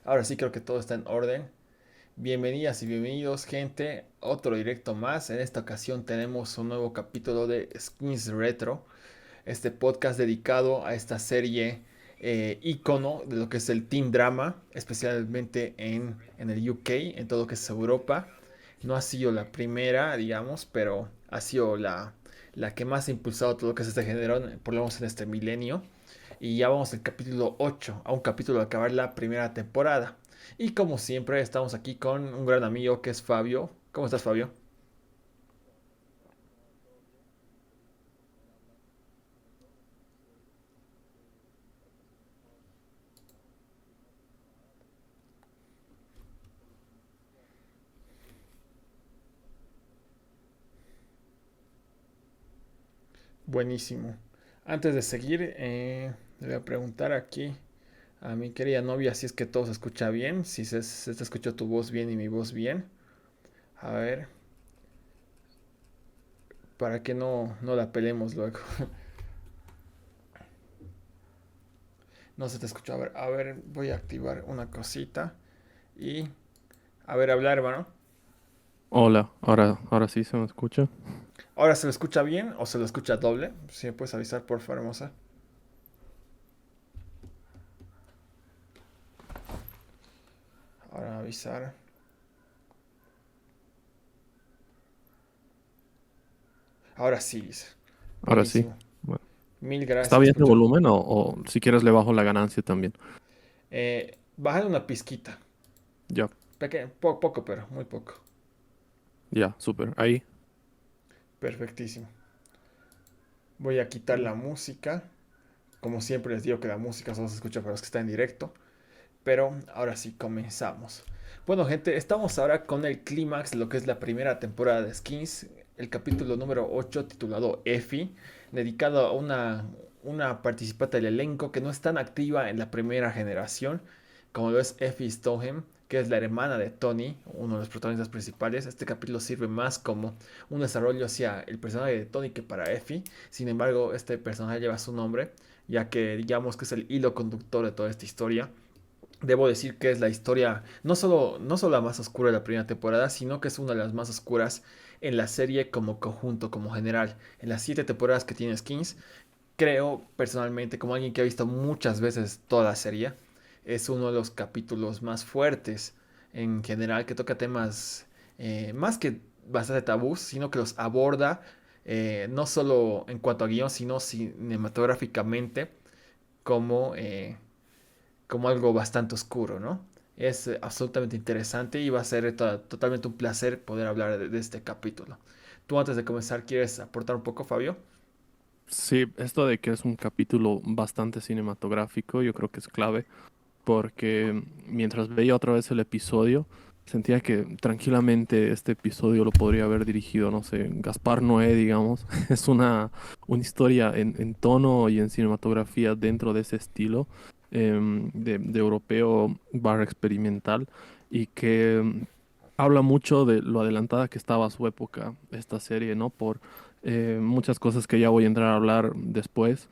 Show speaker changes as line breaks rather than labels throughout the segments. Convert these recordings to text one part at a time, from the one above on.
Ahora sí creo que todo está en orden. Bienvenidas y bienvenidos, gente. Otro directo más. En esta ocasión tenemos un nuevo capítulo de Skins Retro, este podcast dedicado a esta serie ícono de lo que es el teen drama, especialmente en el UK, en todo lo que es Europa. No ha sido la primera, digamos, pero ha sido la que más ha impulsado todo lo que es este género, por lo menos en este milenio. Y ya vamos al capítulo 8, a un capítulo de acabar la primera temporada. Y como siempre, estamos aquí con un gran amigo que es Fabio. ¿Cómo estás, Fabio? Buenísimo. Antes de seguir, le voy a preguntar aquí a mi querida novia si es que todo se escucha bien, si se te escuchó tu voz bien y mi voz bien. A ver, para que no la pelemos luego. No se te escuchó. A ver, voy a activar una cosita y a ver, hablar, hermano.
Hola, ahora sí se me escucha.
¿Ahora se lo escucha bien o se lo escucha doble? Si me puedes avisar, por favor, hermosa. Ahora avisar. Ahora sí, dice.
Ahora sí.
Buenísimo.
Bueno,
Mil
¿está
gracias,
bien de
escucha.
volumen o si quieres le bajo la ganancia también?
Bajar una pizquita.
Ya,
Poco, pero muy poco.
ya, súper. Ahí.
Perfectísimo. Voy a quitar la música. Como siempre les digo que la música solo se escucha para los que están en directo. Pero ahora sí, comenzamos. Bueno, gente, estamos ahora con el clímax de lo que es la primera temporada de Skins. El capítulo número 8 titulado Effie. Dedicado a una participante del elenco que no es tan activa en la primera generación, como lo es Effie Stonehem, que es la hermana de Tony, uno de los protagonistas principales. Este capítulo sirve más como un desarrollo hacia el personaje de Tony que para Effie. Sin embargo, este personaje lleva su nombre, ya que digamos que es el hilo conductor de toda esta historia. Debo decir que es la historia no solo la más oscura de la primera temporada, sino que es una de las más oscuras en la serie como conjunto, como general. En las 7 temporadas que tiene Skins, creo personalmente, como alguien que ha visto muchas veces toda la serie, es uno de los capítulos más fuertes en general, que toca temas más que bastante tabús, sino que los aborda no solo en cuanto a guión, sino cinematográficamente como, como algo bastante oscuro, ¿no? Es absolutamente interesante y va a ser totalmente un placer poder hablar de este capítulo. Tú antes de comenzar, ¿quieres aportar un poco, Fabio?
Sí, esto de que es un capítulo bastante cinematográfico, yo creo que es clave, porque mientras veía otra vez el episodio, sentía que tranquilamente este episodio lo podría haber dirigido, no sé, Gaspar Noé, digamos. Es una historia en tono y en cinematografía dentro de ese estilo de europeo barra experimental y que habla mucho de lo adelantada que estaba a su época esta serie, ¿no? Por muchas cosas que ya voy a entrar a hablar después,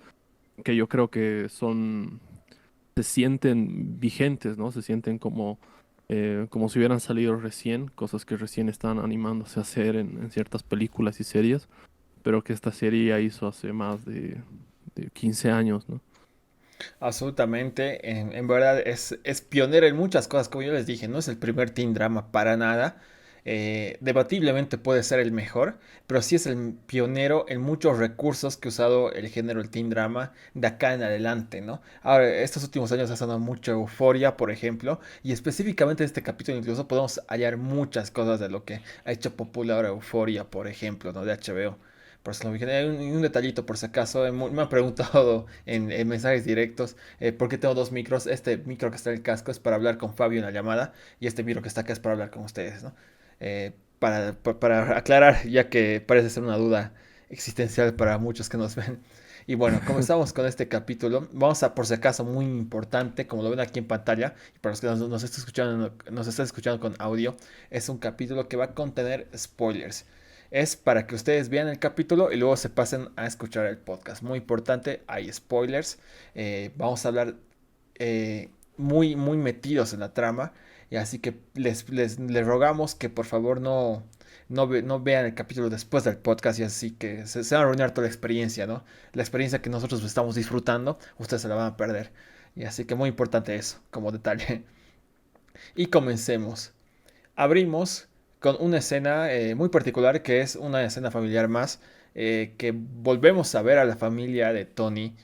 que yo creo que se sienten vigentes, ¿no? Se sienten como si hubieran salido recién, cosas que recién están animándose a hacer en ciertas películas y series, pero que esta serie ya hizo hace más de 15 años, ¿no?
Absolutamente, en verdad es pionero en muchas cosas, como yo les dije, no es el primer teen drama para nada, debatiblemente puede ser el mejor, pero sí es el pionero en muchos recursos que ha usado el género del teen drama de acá en adelante, ¿no? Ahora, estos últimos años ha sonado mucho Euforia, por ejemplo, y específicamente en este capítulo incluso podemos hallar muchas cosas de lo que ha hecho popular Euforia, por ejemplo, ¿no? De HBO. Por eso lo dije. Hay un detallito por si acaso. Me han preguntado en mensajes directos por qué tengo dos micros. Este micro que está en el casco es para hablar con Fabio en la llamada y este micro que está acá es para hablar con ustedes, ¿no? Para aclarar, ya que parece ser una duda existencial para muchos que nos ven. Y bueno, comenzamos con este capítulo. Vamos a, por si acaso, muy importante, como lo ven aquí en pantalla, y para los que nos están escuchando con audio, es un capítulo que va a contener spoilers. Es para que ustedes vean el capítulo y luego se pasen a escuchar el podcast. Muy importante, hay spoilers. Vamos a hablar muy metidos en la trama. Y así que les rogamos que por favor no vean el capítulo después del podcast y así que se va a arruinar toda la experiencia, ¿no? La experiencia que nosotros estamos disfrutando, ustedes se la van a perder. Y así que muy importante eso, como detalle. Y comencemos. Abrimos con una escena muy particular que es una escena familiar más que volvemos a ver a la familia de Tony,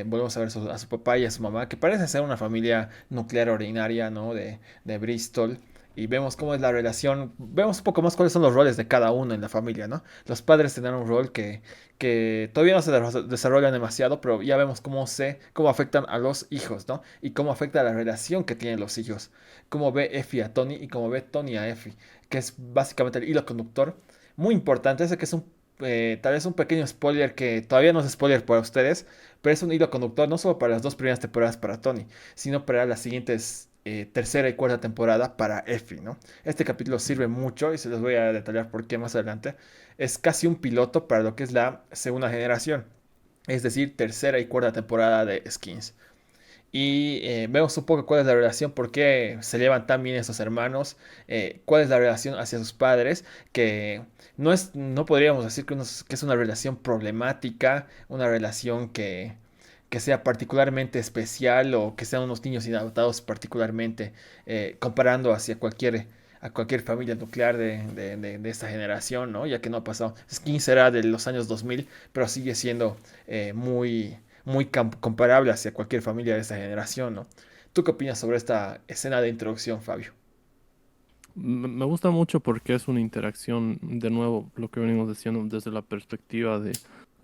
volvemos a ver a su papá y a su mamá, que parece ser una familia nuclear ordinaria, ¿no? De Bristol. Y vemos cómo es la relación, vemos un poco más cuáles son los roles de cada uno en la familia, ¿no? Los padres tienen un rol que todavía no se desarrollan demasiado, pero ya vemos cómo afectan a los hijos, ¿no? Y cómo afecta la relación que tienen los hijos. Cómo ve Effie a Tony y cómo ve Tony a Effie, que es básicamente el hilo conductor. Muy importante, ese que es tal vez un pequeño spoiler que todavía no es spoiler para ustedes, pero es un hilo conductor no solo para las dos primeras temporadas para Tony, sino para las siguientes tercera y cuarta temporada para Effie, ¿no? Este capítulo sirve mucho y se los voy a detallar por qué más adelante. Es casi un piloto para lo que es la segunda generación, es decir, tercera y cuarta temporada de Skins. Y vemos un poco cuál es la relación, por qué se llevan tan bien esos hermanos, cuál es la relación hacia sus padres, que no podríamos decir que es una relación problemática, una relación que sea particularmente especial o que sean unos niños inadaptados particularmente, comparando a cualquier familia nuclear de esta generación, ¿no? Ya que no ha pasado. Skin será de los años 2000, pero sigue siendo muy comparable hacia cualquier familia de esta generación, ¿no? ¿Tú qué opinas sobre esta escena de introducción, Fabio?
Me gusta mucho porque es una interacción, de nuevo, lo que venimos diciendo desde la perspectiva de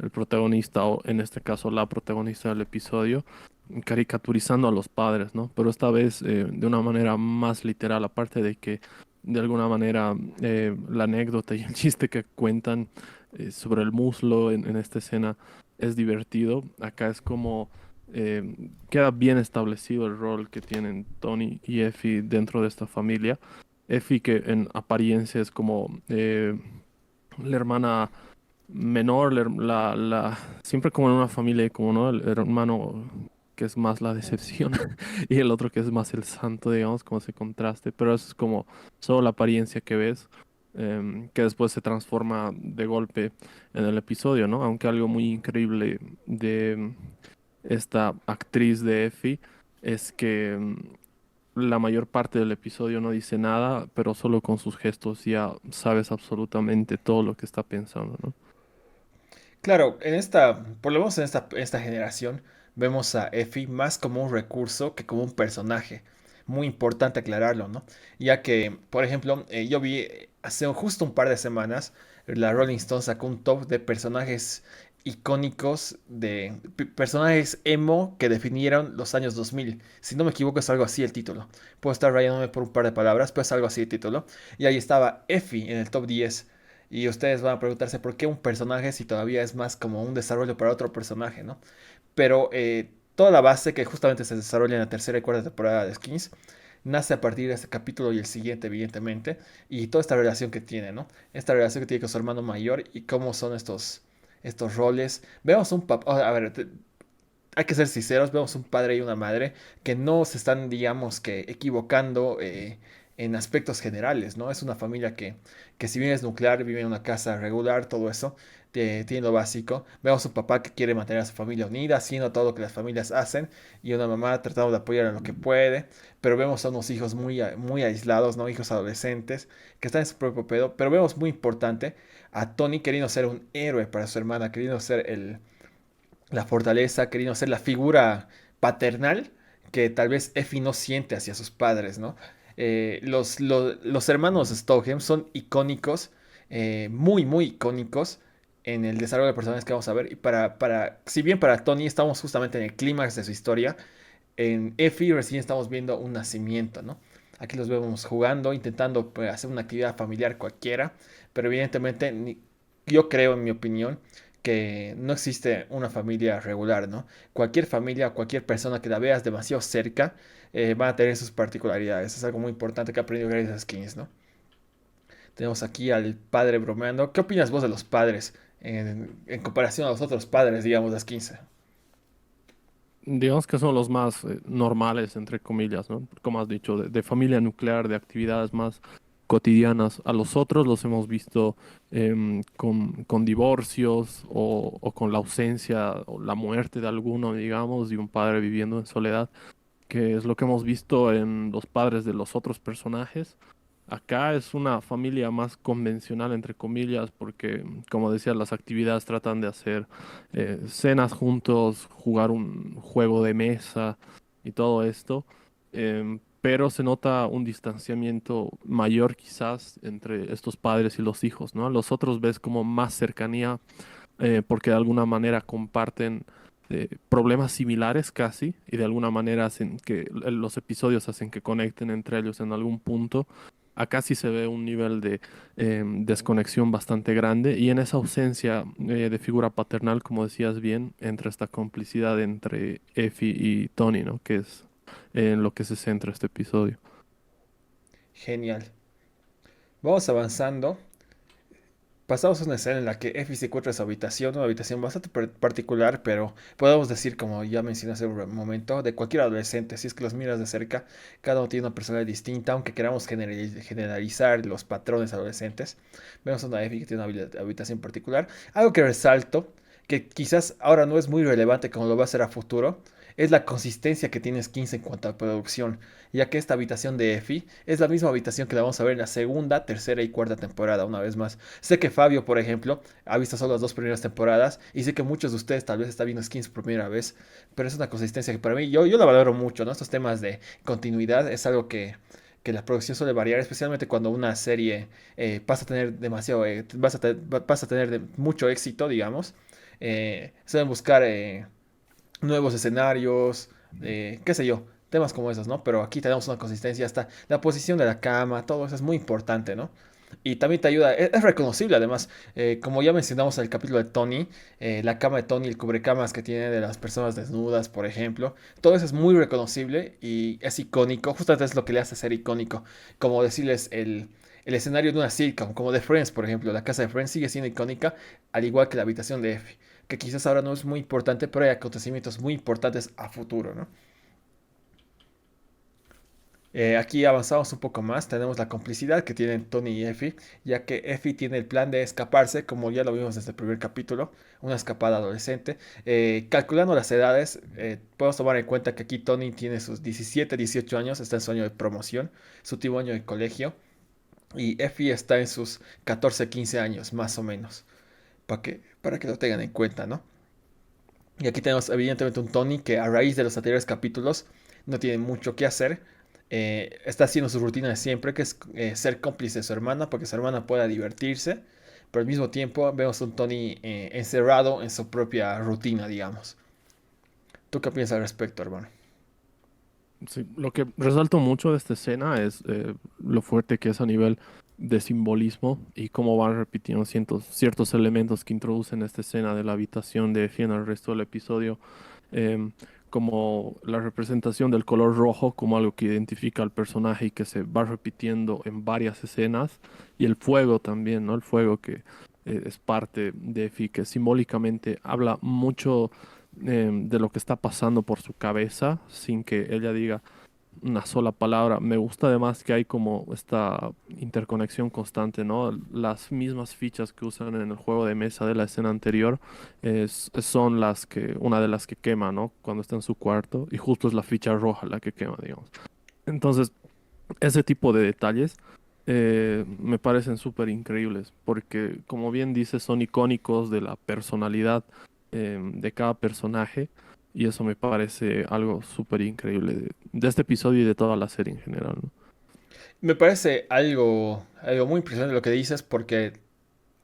el protagonista, o en este caso la protagonista del episodio, caricaturizando a los padres, ¿no? Pero esta vez de una manera más literal, aparte de que de alguna manera la anécdota y el chiste que cuentan sobre el muslo en esta escena es divertido. Acá es como queda bien establecido el rol que tienen Tony y Effie dentro de esta familia. Effie, que en apariencia es como la hermana menor, siempre como en una familia, como no, el hermano que es más la decepción y el otro que es más el santo, digamos, como ese contraste, pero eso es como solo la apariencia que ves, que después se transforma de golpe en el episodio, ¿no? Aunque algo muy increíble de esta actriz de Effie es que la mayor parte del episodio no dice nada, pero solo con sus gestos ya sabes absolutamente todo lo que está pensando, ¿no?
Claro, por lo menos en esta generación, vemos a Effie más como un recurso que como un personaje. Muy importante aclararlo, ¿no? Ya que, por ejemplo, yo vi hace justo un par de semanas, la Rolling Stone sacó un top de personajes icónicos, de personajes emo que definieron los años 2000. Si no me equivoco, es algo así el título. Puedo estar rayándome por un par de palabras, pero es algo así el título. Y ahí estaba Effie en el top 10. Y ustedes van a preguntarse por qué un personaje si todavía es más como un desarrollo para otro personaje, ¿no? Pero toda la base que justamente se desarrolla en la tercera y cuarta temporada de Skins nace a partir de este capítulo y el siguiente, evidentemente, y toda esta relación que tiene, ¿no? Esta relación que tiene con su hermano mayor y cómo son estos roles. Vemos un papá, a ver, hay que ser sinceros, vemos un padre y una madre que no se están, digamos, que equivocando en aspectos generales, ¿no? Es una familia que si bien es nuclear, vive en una casa regular, todo eso, tiene lo básico. Vemos un papá que quiere mantener a su familia unida, haciendo todo lo que las familias hacen, y una mamá tratando de apoyar en lo que puede, pero vemos a unos hijos muy aislados, ¿no? Hijos adolescentes que están en su propio pedo, pero vemos muy importante a Tony queriendo ser un héroe para su hermana, queriendo ser la fortaleza, queriendo ser la figura paternal que tal vez Effie no siente hacia sus padres, ¿no? Los hermanos Stogem son icónicos, muy icónicos en el desarrollo de personajes que vamos a ver. Y si bien para Tony estamos justamente en el clímax de su historia, en Effie recién estamos viendo un nacimiento, ¿no? Aquí los vemos jugando, intentando pues, hacer una actividad familiar cualquiera, pero evidentemente yo creo, en mi opinión, que no existe una familia regular, ¿no? Cualquier familia, cualquier persona que la veas demasiado cerca, va a tener sus particularidades. Es algo muy importante que ha aprendido gracias a Skins, ¿no? Tenemos aquí al padre bromeando. ¿Qué opinas vos de los padres en comparación a los otros padres, digamos, de Skins?
digamos que son los más normales, entre comillas, ¿no? Como has dicho, de familia nuclear, de actividades más cotidianas. A los otros los hemos visto con divorcios o con la ausencia o la muerte de alguno, digamos, de un padre viviendo en soledad, que es lo que hemos visto en los padres de los otros personajes. Acá es una familia más convencional, entre comillas, porque, como decía, las actividades tratan de hacer cenas juntos, jugar un juego de mesa y todo esto, pero se nota un distanciamiento mayor quizás entre estos padres y los hijos, ¿no? A los otros ves como más cercanía, porque de alguna manera comparten problemas similares casi, y de alguna manera hacen que los episodios hacen que conecten entre ellos en algún punto. Acá sí se ve un nivel de desconexión bastante grande, y en esa ausencia de figura paternal, como decías bien, entra esta complicidad entre Effie y Tony, ¿no? Que es en lo que se centra este episodio.
Genial. Vamos avanzando. Pasamos a una escena en la que Effie se encuentra en su habitación, una habitación bastante particular, pero podemos decir, como ya mencioné hace un momento, de cualquier adolescente. Si es que los miras de cerca, cada uno tiene una personalidad distinta, aunque queramos generalizar los patrones adolescentes. Vemos a una Effie que tiene una habitación particular. Algo que resalto, que quizás ahora no es muy relevante como lo va a ser a futuro, es la consistencia que tiene Skins en cuanto a producción, ya que esta habitación de Effie es la misma habitación que la vamos a ver en la segunda, tercera y cuarta temporada, una vez más. Sé que Fabio, por ejemplo, ha visto solo las dos primeras temporadas y sé que muchos de ustedes tal vez están viendo Skins por primera vez, pero es una consistencia que para mí, yo la valoro mucho, ¿no? Estos temas de continuidad es algo que la producción suele variar, especialmente cuando una serie pasa a tener demasiado, pasa a tener mucho éxito, digamos. Suelen buscar nuevos escenarios, qué sé yo, temas como esos, ¿no? Pero aquí tenemos una consistencia, hasta la posición de la cama, todo eso es muy importante, ¿no? Y también te ayuda, es reconocible además, como ya mencionamos en el capítulo de Tony, la cama de Tony, el cubrecamas que tiene de las personas desnudas, por ejemplo, todo eso es muy reconocible y es icónico, justamente es lo que le hace ser icónico, como decirles el escenario de una sitcom, como de Friends, por ejemplo, la casa de Friends sigue siendo icónica, al igual que la habitación de Effie, que quizás ahora no es muy importante, pero hay acontecimientos muy importantes a futuro, ¿no? Aquí avanzamos un poco más, tenemos la complicidad que tienen Tony y Effie, ya que Effie tiene el plan de escaparse, como ya lo vimos desde el primer capítulo, una escapada adolescente. Calculando las edades, podemos tomar en cuenta que aquí Tony tiene sus 17, 18 años, está en su año de promoción, su último año de colegio, y Effie está en sus 14, 15 años, más o menos, para que lo tengan en cuenta, ¿no? Y aquí tenemos evidentemente un Tony que a raíz de los anteriores capítulos no tiene mucho que hacer. Está haciendo su rutina de siempre, que es ser cómplice de su hermana, para que su hermana pueda divertirse. Pero al mismo tiempo vemos un Tony encerrado en su propia rutina, digamos. ¿Tú qué piensas al respecto, hermano?
Sí, lo que resalto mucho de esta escena es lo fuerte que es a nivel de simbolismo y cómo van repitiendo ciertos elementos que introducen esta escena de la habitación de Fiona al resto del episodio, em, como la representación del color rojo como algo que identifica al personaje y que se va repitiendo en varias escenas, y el fuego también, ¿no? El fuego que es parte de Effie, que simbólicamente habla mucho de lo que está pasando por su cabeza sin que ella diga una sola palabra. Me gusta además que hay como esta interconexión constante, ¿no? Las mismas fichas que usan en el juego de mesa de la escena anterior son una de las que quema, ¿no? Cuando está en su cuarto, y justo es la ficha roja la que quema, digamos. Entonces, ese tipo de detalles me parecen súper increíbles, porque como bien dices, son icónicos de la personalidad de cada personaje, y eso me parece algo súper increíble de este episodio y de toda la serie en general, ¿no?
Me parece algo muy impresionante lo que dices, porque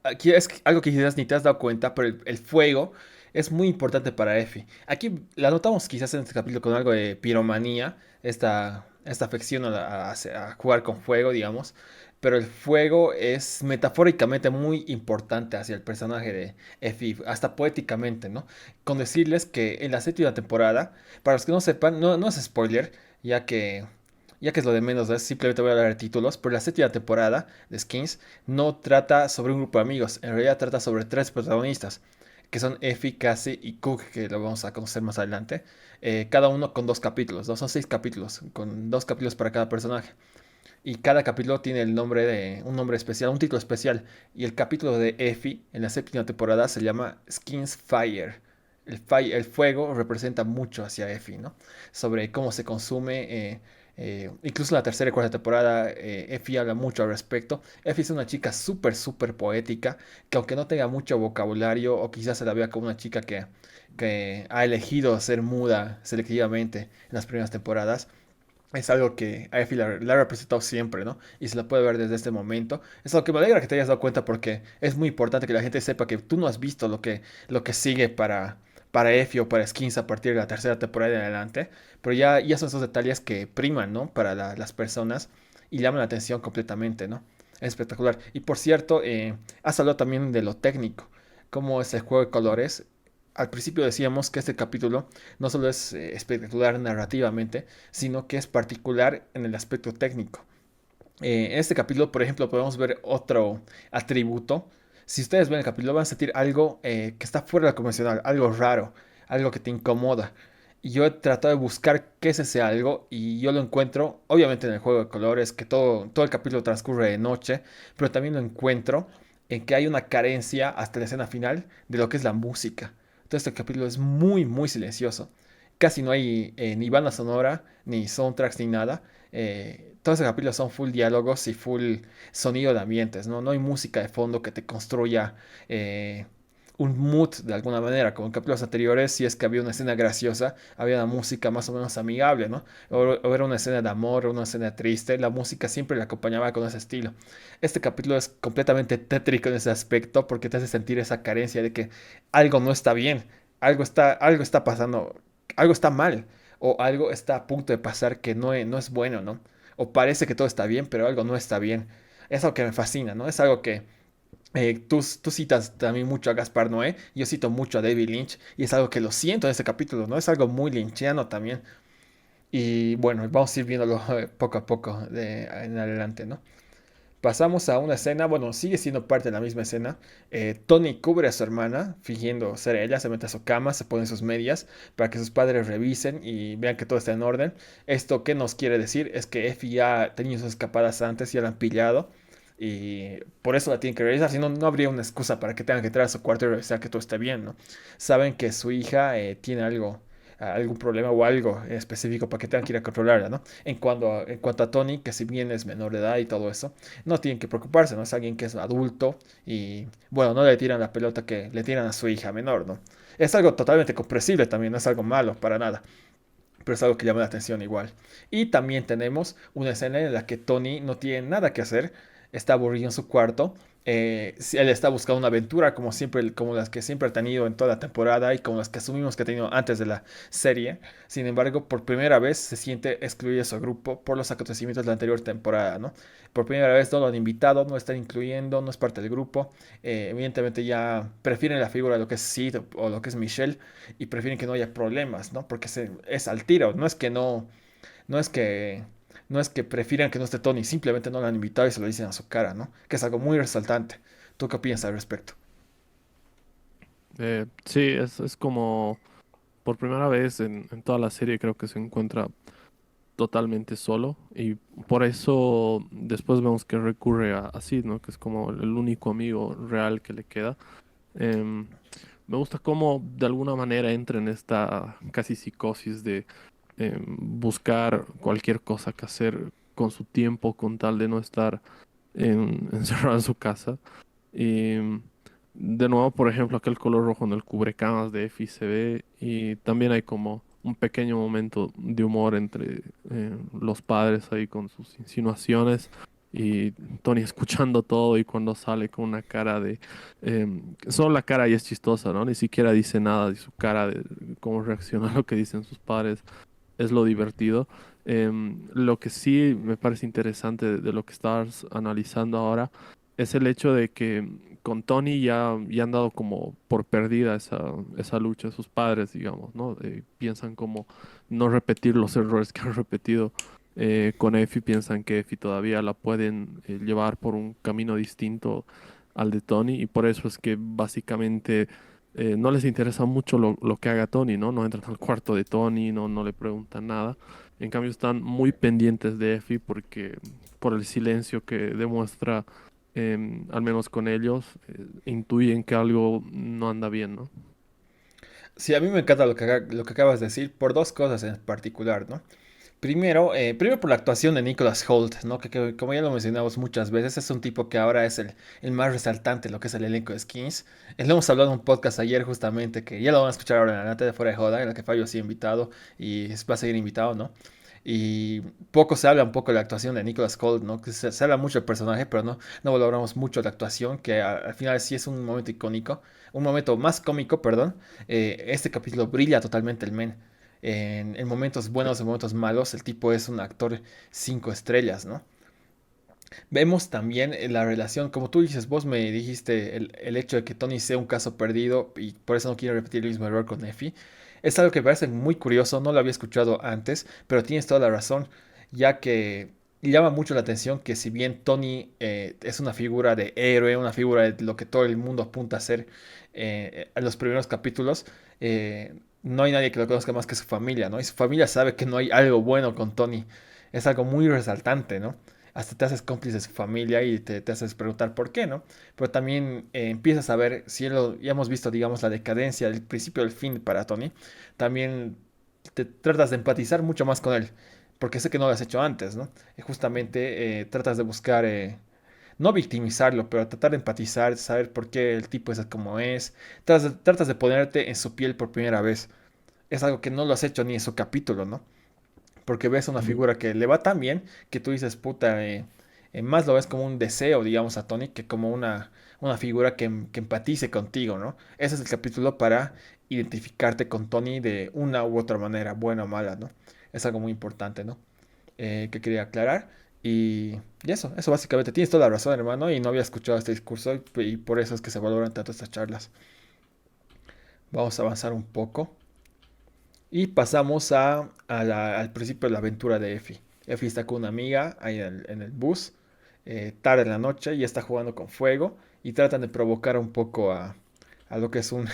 aquí es algo que quizás ni te has dado cuenta, pero el fuego es muy importante para Effie. Aquí la notamos quizás en este capítulo con algo de piromanía, esta afección a jugar con fuego, digamos. Pero el fuego es metafóricamente muy importante hacia el personaje de Effie, hasta poéticamente, ¿no? Con decirles que en la séptima temporada, para los que no sepan, no es spoiler, ya que ya que es lo de menos, ¿ves? Simplemente voy a dar títulos, pero la séptima temporada de Skins no trata sobre un grupo de amigos, en realidad trata sobre tres protagonistas. que son Effie, Cassie y Cook, que lo vamos a conocer más adelante. Cada uno con dos capítulos, ¿no? Son 6 capítulos, con 2 capítulos para cada personaje. Y cada capítulo tiene el nombre de un nombre especial, un título especial. Y el capítulo de Effie en la séptima temporada se llama Skins Fire. El fuego representa mucho hacia Effie, ¿no? Sobre cómo se consume. Incluso en la tercera y cuarta temporada, Effie habla mucho al respecto. Effie es una chica súper, súper poética, que aunque no tenga mucho vocabulario, o quizás se la vea como una chica que ha elegido ser muda selectivamente en las primeras temporadas, es algo que a Effie la ha representado siempre, ¿no? Y se la puede ver desde este momento. Es algo que me alegra que te hayas dado cuenta porque es muy importante que la gente sepa que tú no has visto lo que sigue para Effie o para Skins a partir de la tercera temporada en adelante. Pero ya son esos detalles que priman, ¿no? Para las personas y llaman la atención completamente, ¿no? Es espectacular. Y por cierto, has hablado también de lo técnico, cómo es el juego de colores. Al principio decíamos que este capítulo no solo es espectacular narrativamente, sino que es particular en el aspecto técnico. En este capítulo, por ejemplo, podemos ver otro atributo. Si ustedes ven el capítulo, van a sentir algo que está fuera de lo convencional, algo raro, algo que te incomoda. Y yo he tratado de buscar qué es ese algo y yo lo encuentro, obviamente en el juego de colores, que todo el capítulo transcurre de noche, pero también lo encuentro en que hay una carencia hasta la escena final de lo que es la música. Todo este capítulo es muy, muy silencioso. Casi no hay ni banda sonora, ni soundtracks, ni nada. Todos los capítulos son full diálogos y full sonido de ambientes, ¿no? No hay música de fondo que te construya un mood de alguna manera. Como en capítulos anteriores, si es que había una escena graciosa, había una música más o menos amigable, ¿no? O era una escena de amor o una escena triste, la música siempre la acompañaba con ese estilo. Este capítulo es completamente tétrico en ese aspecto porque te hace sentir esa carencia de que algo no está bien, algo está pasando, algo está mal o algo está a punto de pasar que no es bueno, ¿no? O parece que todo está bien, pero algo no está bien. Es algo que me fascina, ¿no? Es algo que tú citas también mucho a Gaspar Noé, yo cito mucho a David Lynch, y es algo que lo siento en este capítulo, ¿no? Es algo muy lynchiano también. Y bueno, vamos a ir viéndolo poco a poco en adelante, ¿no? Pasamos a una escena, bueno, sigue siendo parte de la misma escena. Tony cubre a su hermana, fingiendo ser ella, se mete a su cama, se pone sus medias para que sus padres revisen y vean que todo está en orden. ¿Esto qué nos quiere decir? Es que Effie ya ha tenido sus escapadas antes, ya la han pillado y por eso la tienen que revisar. Si no, no habría una excusa para que tengan que entrar a su cuarto y revisar que todo esté bien, ¿no? Saben que su hija tiene algún problema o algo específico para que tengan que ir a controlarla, ¿no? En cuanto a Tony, que si bien es menor de edad y todo eso, no tienen que preocuparse, ¿no? Es alguien que es adulto y, bueno, no le tiran la pelota que le tiran a su hija menor, ¿no? Es algo totalmente comprensible también, no es algo malo para nada, pero es algo que llama la atención igual. Y también tenemos una escena en la que Tony no tiene nada que hacer, está aburrido en su cuarto. Si él está buscando una aventura como siempre, como las que siempre ha tenido en toda la temporada y como las que asumimos que ha tenido antes de la serie. Sin embargo, por primera vez se siente excluido de su grupo por los acontecimientos de la anterior temporada, ¿no? Por primera vez no lo han invitado, no están incluyendo, no es parte del grupo. Evidentemente ya prefieren la figura de lo que es Sid o lo que es Michelle y prefieren que no haya problemas, ¿no? Porque es al tiro, no es que, no es que prefieran que no esté Tony, simplemente no lo han invitado y se lo dicen a su cara, ¿no? Que es algo muy resaltante. ¿Tú qué piensas al respecto?
Sí, es como por primera vez en toda la serie creo que se encuentra totalmente solo y por eso después vemos que recurre a Sid, ¿no? Que es como el único amigo real que le queda. Em, Me gusta cómo de alguna manera entra en esta casi psicosis de buscar cualquier cosa que hacer con su tiempo con tal de no estar encerrado en su casa. Y de nuevo, por ejemplo, aquel color rojo en el cubrecamas de Effie se ve y también hay como un pequeño momento de humor entre los padres ahí con sus insinuaciones y Tony escuchando todo y cuando sale con una cara de... solo la cara ya es chistosa, ¿no? Ni siquiera dice nada de su cara, de cómo reacciona a lo que dicen sus padres, es lo divertido. Lo que sí me parece interesante de lo que estás analizando ahora es el hecho de que con Tony ya han dado como por perdida esa lucha de sus padres, digamos, ¿no? Piensan como no repetir los errores que han repetido con Effie, piensan que Effie todavía la pueden llevar por un camino distinto al de Tony y por eso es que básicamente no les interesa mucho lo que haga Tony, ¿no? No entran al cuarto de Tony, no le preguntan nada. En cambio, están muy pendientes de Effie porque por el silencio que demuestra, al menos con ellos, intuyen que algo no anda bien, ¿no?
Sí, a mí me encanta lo que acabas de decir por dos cosas en particular, ¿no? Primero por la actuación de Nicholas Hoult, ¿no? Como ya lo mencionamos muchas veces, es un tipo que ahora es el más resaltante, en lo que es el elenco de Skins. Lo hemos hablado en un podcast ayer justamente, que ya lo van a escuchar ahora en la nota de Fuera de Joda, en la que Fabio ha sido invitado y va a seguir invitado, ¿no? Y poco se habla un poco de la actuación de Nicholas Hoult, ¿no? Que se habla mucho del personaje, pero no valoramos mucho la actuación, que al final sí es un momento icónico, un momento más cómico, perdón. Este capítulo brilla totalmente el men. En momentos buenos, en momentos malos, el tipo es un actor 5 estrellas, ¿no? Vemos también la relación, como tú dices, vos me dijiste el hecho de que Tony sea un caso perdido y por eso no quiero repetir el mismo error con Effie. Es algo que me parece muy curioso, no lo había escuchado antes, pero tienes toda la razón, ya que llama mucho la atención que si bien Tony es una figura de héroe, una figura de lo que todo el mundo apunta a ser en los primeros capítulos, no hay nadie que lo conozca más que su familia, ¿no? Y su familia sabe que no hay algo bueno con Tony. Es algo muy resaltante, ¿no? Hasta te haces cómplice de su familia y te haces preguntar por qué, ¿no? Pero también empiezas a ver, si ya hemos visto, digamos, la decadencia, el principio del fin para Tony, también te tratas de empatizar mucho más con él, porque sé que no lo has hecho antes, ¿no? Y justamente tratas de buscar, no victimizarlo, pero tratar de empatizar, saber por qué el tipo es como es, tratas de ponerte en su piel por primera vez. Es algo que no lo has hecho ni en su capítulo, ¿no? Porque ves una
Ujú.
figura que le va tan bien que tú dices, puta, más lo ves como un deseo, digamos, a Tony, que como una figura que empatice contigo, ¿no? Ese es el capítulo para identificarte con Tony de una u otra manera, buena o mala, ¿no? Es algo muy importante, ¿no? Que quería aclarar. Y eso básicamente. Tienes toda la razón, hermano, y no había escuchado este discurso y por eso es que se valoran tanto estas charlas. Vamos a avanzar un poco. Y pasamos al principio de la aventura de Effie. Effie está con una amiga ahí en el bus, tarde en la noche, y está jugando con fuego y tratan de provocar un poco a lo que es un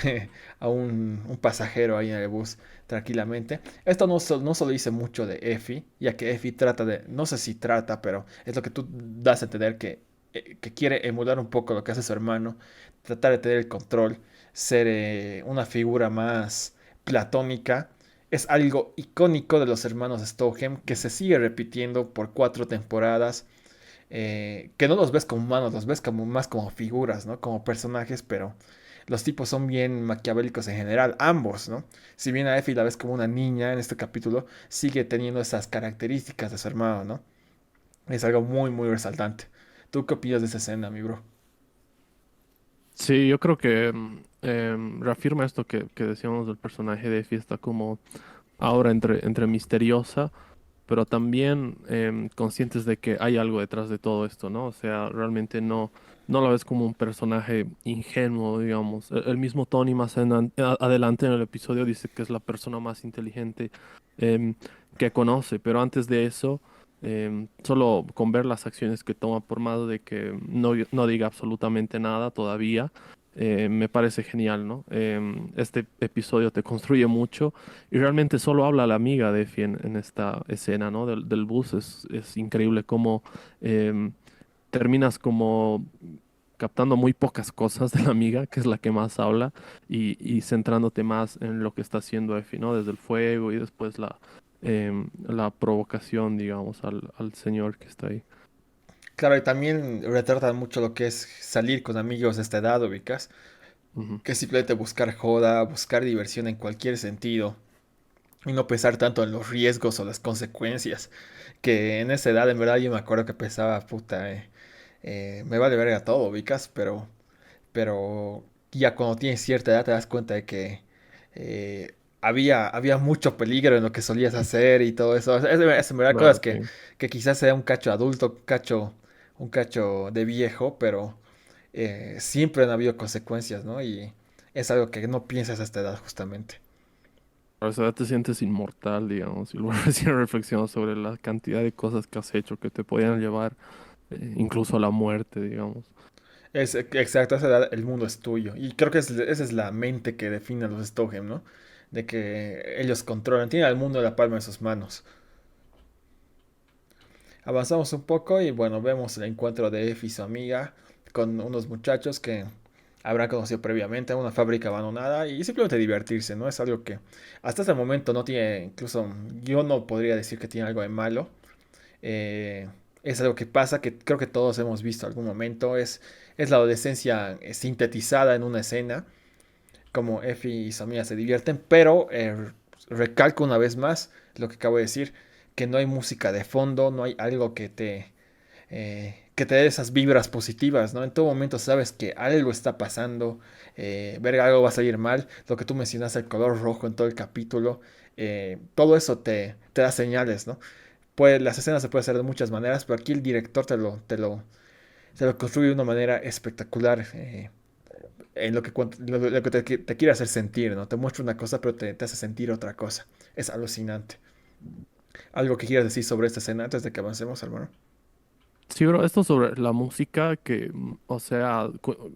pasajero ahí en el bus tranquilamente. Esto no solo dice mucho de Effie, ya que Effie trata de, no sé si trata, pero es lo que tú das a entender que quiere emular un poco lo que hace su hermano, tratar de tener el control, ser una figura más platónica. Es algo icónico de los hermanos Stowhem que se sigue repitiendo por 4 temporadas. Que no los ves como humanos, los ves como más como figuras, ¿no? Como personajes, pero los tipos son bien maquiavélicos en general, ambos, ¿no? Si bien a Effie la ves como una niña en este capítulo, sigue teniendo esas características de su hermano, ¿no? Es algo muy resaltante. ¿Tú qué opinas de esa escena, mi bro?
Sí, yo creo que reafirma esto que decíamos del personaje de Effie, está como ahora entre misteriosa, pero también conscientes de que hay algo detrás de todo esto, ¿no? O sea, realmente no la ves como un personaje ingenuo, digamos. El mismo Tony más adelante en el episodio dice que es la persona más inteligente em, que conoce, pero antes de eso, solo con ver las acciones que toma, por más de que no diga absolutamente nada todavía. Me parece genial, ¿no? Este episodio te construye mucho y realmente solo habla la amiga de Effie en esta escena, ¿no? Del bus. Es increíble cómo em, terminas como captando muy pocas cosas de la amiga, que es la que más habla, y centrándote más en lo que está haciendo Effie, ¿no? Desde el fuego y después la provocación, digamos, al señor que está ahí.
Claro, y también retratan mucho lo que es salir con amigos de esta edad, ubicas,
Ujú.
que es simplemente buscar joda, buscar diversión en cualquier sentido y no pensar tanto en los riesgos o las consecuencias. Que en esa edad, en verdad, yo me acuerdo que pensaba, puta, me vale verga todo, ubicas, pero ya cuando tienes cierta edad te das cuenta de que había mucho peligro en lo que solías hacer y todo eso. Es en verdad cosas
Claro, sí.
que quizás sea un cacho adulto, un cacho de viejo, pero siempre han habido consecuencias, ¿no? Y es algo que no piensas a esta edad justamente.
A esa edad te sientes inmortal, digamos, y luego recién reflexionas sobre la cantidad de cosas que has hecho que te podían llevar incluso a la muerte, digamos.
Es exacto, a esa edad el mundo es tuyo. Y creo que esa es la mente que define a los Stohem, ¿no? De que ellos controlan, tienen al mundo en la palma de sus manos. Avanzamos un poco y bueno, vemos el encuentro de Effie y su amiga con unos muchachos que habrán conocido previamente en una fábrica abandonada y simplemente divertirse, ¿no? Es algo que hasta ese momento no tiene, incluso yo no podría decir que tiene algo de malo. Eh, es algo que pasa, que creo que todos hemos visto algún momento. Es la adolescencia sintetizada en una escena, como Effie y su amiga se divierten, pero recalco una vez más lo que acabo de decir, que no hay música de fondo, no hay algo que te dé esas vibras positivas, ¿no? En todo momento sabes que algo está pasando, ver algo va a salir mal, lo que tú mencionaste, el color rojo en todo el capítulo, todo eso te da señales, ¿no? Pues las escenas se pueden hacer de muchas maneras, pero aquí el director te lo construye de una manera espectacular en lo que te quiere hacer sentir, ¿no? Te muestra una cosa, pero te hace sentir otra cosa. Es alucinante. ¿Algo que quieras decir sobre esta escena antes de que avancemos, hermano?
Sí, bro, esto sobre la música, que, o sea,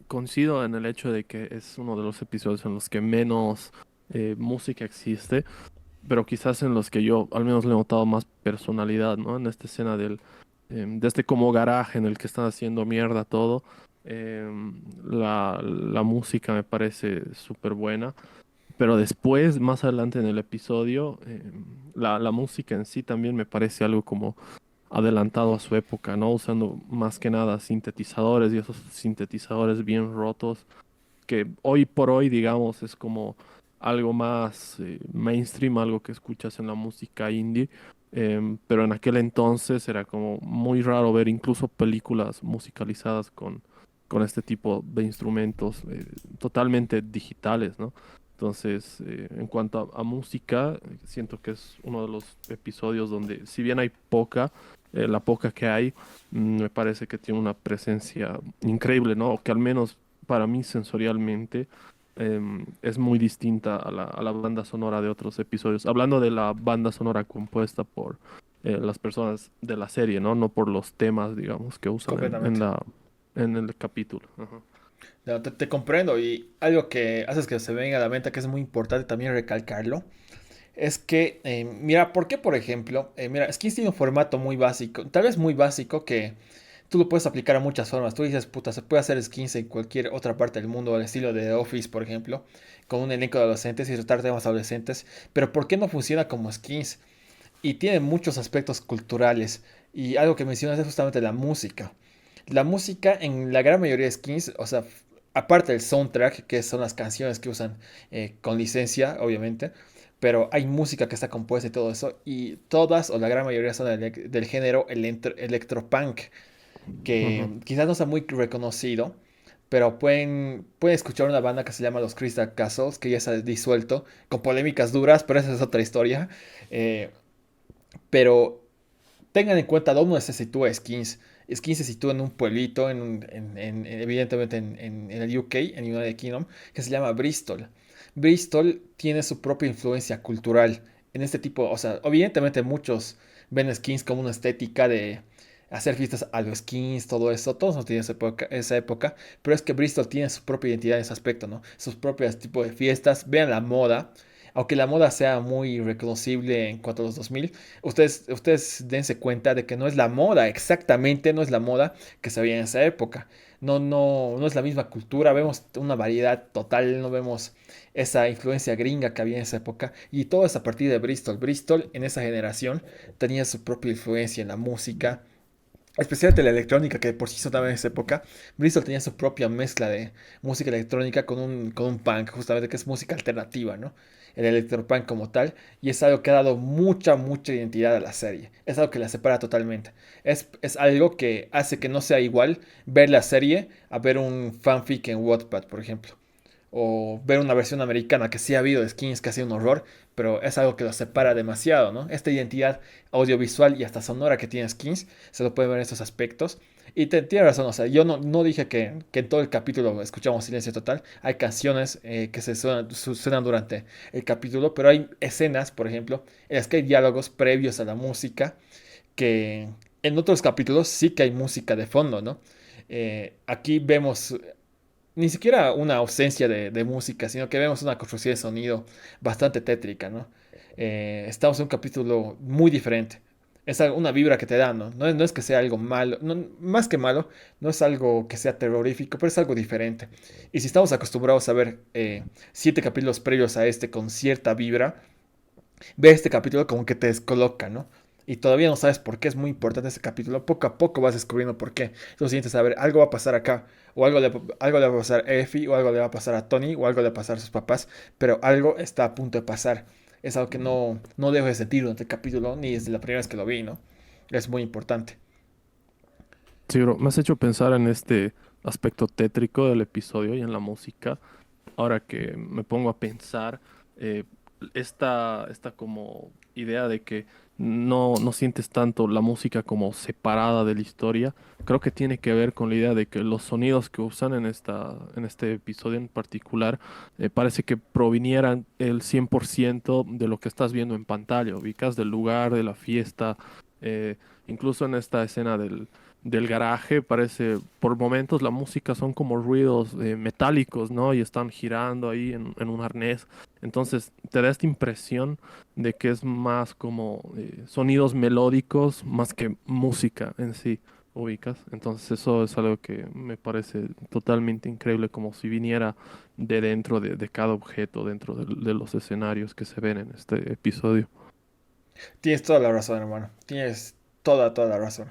coincido en el hecho de que es uno de los episodios en los que menos música existe, pero quizás en los que yo al menos le he notado más personalidad, ¿no? En esta escena de este como garaje en el que están haciendo mierda todo, la música me parece súper buena, pero después, más adelante en el episodio, la música en sí también me parece algo como adelantado a su época, ¿no? Usando más que nada sintetizadores y esos sintetizadores bien rotos, que hoy por hoy, digamos, es como algo más mainstream, algo que escuchas en la música indie. Pero en aquel entonces era como muy raro ver incluso películas musicalizadas con este tipo de instrumentos totalmente digitales, ¿no? Entonces, en cuanto a música, siento que es uno de los episodios donde, si bien hay poca, la poca que hay, me parece que tiene una presencia increíble, ¿no? O que al menos para mí sensorialmente es muy distinta a la banda sonora de otros episodios. Hablando de la banda sonora compuesta por las personas de la serie, ¿no? No por los temas, digamos, que usan
Completamente.
en el capítulo. Ajá.
No, te comprendo y algo que haces que se venga a la mente que es muy importante también recalcarlo es que, mira, ¿por qué, por ejemplo? Mira, Skins tiene un formato muy básico, tal vez muy básico que tú lo puedes aplicar a muchas formas. Tú dices, puta, se puede hacer skins en cualquier otra parte del mundo, al estilo de The Office, por ejemplo, con un elenco de adolescentes y tratar temas adolescentes. Pero ¿por qué no funciona como skins? Y tiene muchos aspectos culturales. Y algo que mencionas es justamente la música. La música en la gran mayoría de skins, o sea, aparte del soundtrack, que son las canciones que usan con licencia, obviamente, pero hay música que está compuesta y todo eso, y todas o la gran mayoría son del género electropunk, que
Ujú.
quizás no sea muy reconocido, pero pueden escuchar una banda que se llama los Crystal Castles, que ya se ha disuelto, con polémicas duras, pero esa es otra historia. Eh, pero tengan en cuenta dónde se sitúa Skins. Skins se sitúa en un pueblito, evidentemente en el UK, en United Kingdom, que se llama Bristol. Bristol tiene su propia influencia cultural en este tipo, o sea, evidentemente muchos ven Skins como una estética de hacer fiestas a los Skins, todo eso, todos no tienen esa época, pero es que Bristol tiene su propia identidad en ese aspecto, ¿no? Sus propios tipos de fiestas, vean la moda, aunque la moda sea muy reconocible en cuanto a los 2000, ustedes dense cuenta de que no es la moda, exactamente no es la moda que se veía en esa época. No es la misma cultura, vemos una variedad total, no vemos esa influencia gringa que había en esa época. Y todo es a partir de Bristol. Bristol en esa generación tenía su propia influencia en la música, especialmente la electrónica, que por sí sonaba en esa época. Bristol tenía su propia mezcla de música electrónica con un punk, justamente que es música alternativa, ¿no? El electropunk como tal, y es algo que ha dado mucha identidad a la serie. Es algo que la separa totalmente. Es algo que hace que no sea igual ver la serie a ver un fanfic en Wattpad, por ejemplo, o ver una versión americana que sí ha habido de skins que ha sido un horror, pero es algo que los separa demasiado, ¿no? Esta identidad audiovisual y hasta sonora que tiene skins, se lo puede ver en estos aspectos. Y tiene razón, o sea, yo no dije que en todo el capítulo escuchamos silencio total. Hay canciones que suenan durante el capítulo, pero hay escenas, por ejemplo, en las que hay diálogos previos a la música que en otros capítulos sí que hay música de fondo, ¿no? Aquí vemos ni siquiera una ausencia de música, sino que vemos una construcción de sonido bastante tétrica, ¿no? Estamos en un capítulo muy diferente. Es una vibra que te da, ¿no? No es que sea algo malo, más que malo, no es algo que sea terrorífico, pero es algo diferente. Y si estamos acostumbrados a ver 7 capítulos previos a este con cierta vibra, ve este capítulo como que te descoloca, ¿no? Y todavía no sabes por qué es muy importante este capítulo. Poco a poco vas descubriendo por qué. Entonces sientes, a ver, algo va a pasar acá. O algo le va a pasar a Effie, o algo le va a pasar a Tony, o algo le va a pasar a sus papás. Pero algo está a punto de pasar. Es algo que no dejo de sentir durante el capítulo, ni desde la primera vez que lo vi, ¿no? Es muy importante.
Sí, bro, me has hecho pensar en este aspecto tétrico del episodio y en la música. Ahora que me pongo a pensar, eh, esta como idea de que no sientes tanto la música como separada de la historia, creo que tiene que ver con la idea de que los sonidos que usan en este episodio en particular, parece que provinieran el 100% de lo que estás viendo en pantalla, ubicas del lugar, de la fiesta, eh, incluso en esta escena del garaje, parece, por momentos la música son como ruidos metálicos, ¿no? Y están girando ahí en un arnés. Entonces te da esta impresión de que es más como sonidos melódicos más que música en sí, ubicas. Entonces eso es algo que me parece totalmente increíble, como si viniera de dentro de cada objeto, dentro de los escenarios que se ven en este episodio.
Tienes toda la razón, hermano. Tienes toda la razón.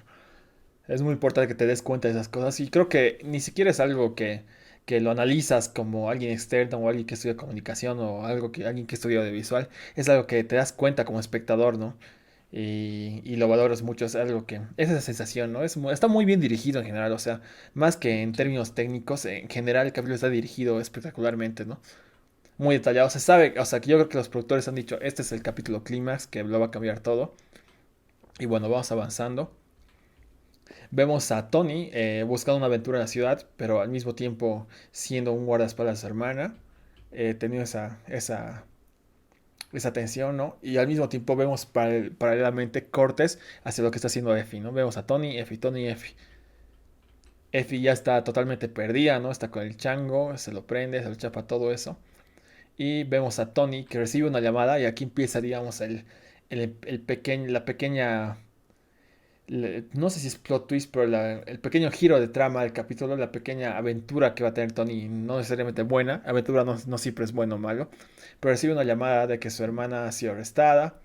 Es muy importante que te des cuenta de esas cosas y creo que ni siquiera es algo que lo analizas como alguien externo o alguien que estudia comunicación o algo que alguien que estudia audiovisual. Es algo que te das cuenta como espectador, ¿no? Y lo valoras mucho. Es algo que... Es esa sensación, ¿no? Está muy bien dirigido en general. O sea, más que en términos técnicos, en general el capítulo está dirigido espectacularmente, ¿no? Muy detallado. Se sabe, o sea, que yo creo que los productores han dicho, este es el capítulo clímax que lo va a cambiar todo. Y bueno, vamos avanzando. Vemos a Tony buscando una aventura en la ciudad, pero al mismo tiempo siendo un guardaespaldas de su hermana, teniendo esa tensión, ¿no? Y al mismo tiempo vemos paralelamente cortes hacia lo que está haciendo Effie, ¿no? Vemos a Tony, Effie, Tony, Effie. Effie ya está totalmente perdida, ¿no? Está con el chango, se lo prende, se lo chapa todo eso. Y vemos a Tony que recibe una llamada y aquí empieza, digamos, la pequeña no sé si es plot twist, pero el pequeño giro de trama del capítulo, la pequeña aventura que va a tener Tony, no necesariamente buena, aventura no siempre es bueno o malo, pero recibe una llamada de que su hermana ha sido arrestada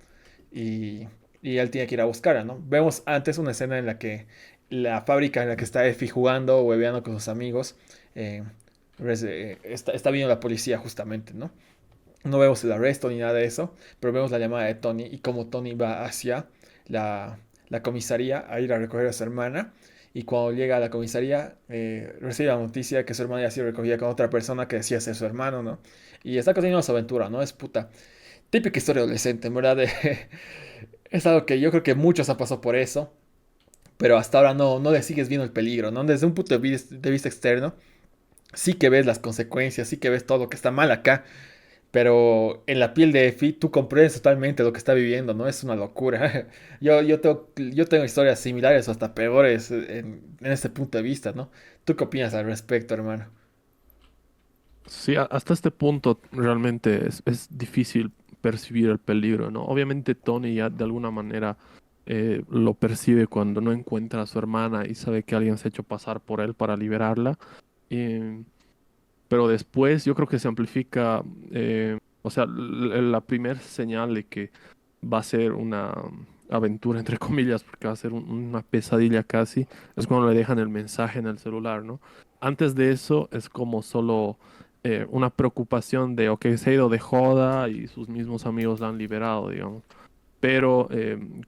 y, y él tiene que ir a buscarla, ¿no? Vemos antes una escena en la que la fábrica en la que está Effie jugando o bebeando con sus amigos, eh, está viendo la policía justamente, ¿no? No vemos el arresto ni nada de eso, pero vemos la llamada de Tony y cómo Tony va hacia la comisaría a ir a recoger a su hermana. Y cuando llega a la comisaría, recibe la noticia de que su hermana ya ha sido recogida con otra persona que decía ser su hermano, ¿no? Y está continuando su aventura, ¿no? Es puta. Típica historia adolescente, en verdad. Es algo que yo creo que muchos han pasado por eso, pero hasta ahora no le sigues viendo el peligro, ¿no? Desde un punto de vista externo, sí que ves las consecuencias, sí que ves todo lo que está mal acá, pero en la piel de Effie tú comprendes totalmente lo que está viviendo, ¿no? Es una locura. Yo tengo historias similares o hasta peores en este punto de vista, ¿no? ¿Tú qué opinas al respecto, hermano?
Sí, hasta este punto realmente es difícil percibir el peligro, ¿no? Obviamente Tony ya de alguna manera lo percibe cuando no encuentra a su hermana y sabe que alguien se ha hecho pasar por él para liberarla. Eh, pero después yo creo que se amplifica, o sea, la primera señal de que va a ser una aventura, entre comillas, porque va a ser una pesadilla casi, es cuando le dejan el mensaje en el celular, ¿no? Antes de eso es como solo una preocupación de, ok, se ha ido de joda y sus mismos amigos la han liberado, digamos. Pero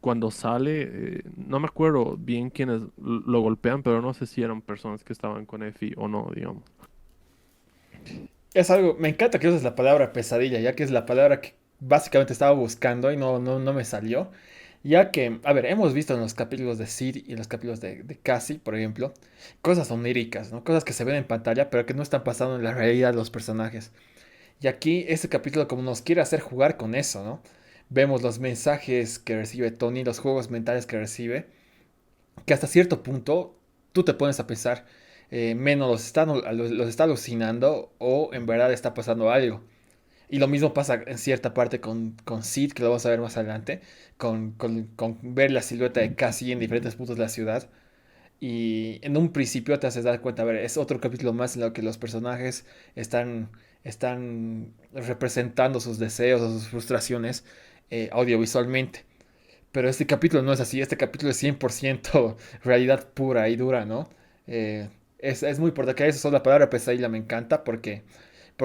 cuando sale, no me acuerdo bien quiénes lo golpean, pero no sé si eran personas que estaban con Effie o no, digamos.
Es algo, me encanta que uses la palabra pesadilla, ya que es la palabra que básicamente estaba buscando y no me salió. Ya que, a ver, hemos visto en los capítulos de Sid y en los capítulos de Cassie, por ejemplo, cosas oníricas, ¿no? Cosas que se ven en pantalla, pero que no están pasando en la realidad de los personajes. Y aquí este capítulo como nos quiere hacer jugar con eso, ¿no? Vemos los mensajes que recibe Tony, los juegos mentales que recibe, que hasta cierto punto tú te pones a pensar, menos los está alucinando o en verdad está pasando algo. Y lo mismo pasa en cierta parte con Sid, que lo vamos a ver más adelante, con ver la silueta de Cassie en diferentes puntos de la ciudad. Y en un principio te haces dar cuenta, a ver, es otro capítulo más en lo que los personajes están representando sus deseos o sus frustraciones audiovisualmente. Pero este capítulo no es así, este capítulo es 100% realidad pura y dura, ¿no? Eh, es muy importante, que esa sola palabra pesadilla me encanta porque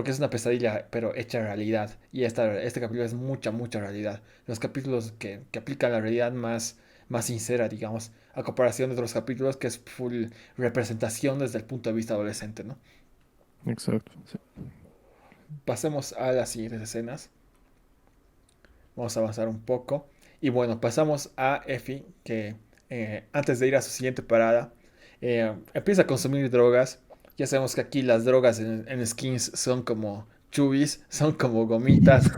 es una pesadilla, pero hecha realidad. Y este capítulo es mucha, mucha realidad. Los capítulos que aplican la realidad más sincera, digamos, a comparación de otros capítulos que es full representación desde el punto de vista adolescente, ¿no?
Exacto. Sí.
Pasemos a las siguientes escenas. Vamos a avanzar un poco. Y bueno, pasamos a Effie, que antes de ir a su siguiente parada, empieza a consumir drogas. Ya sabemos que aquí las drogas en Skins son como chubis, son como gomitas,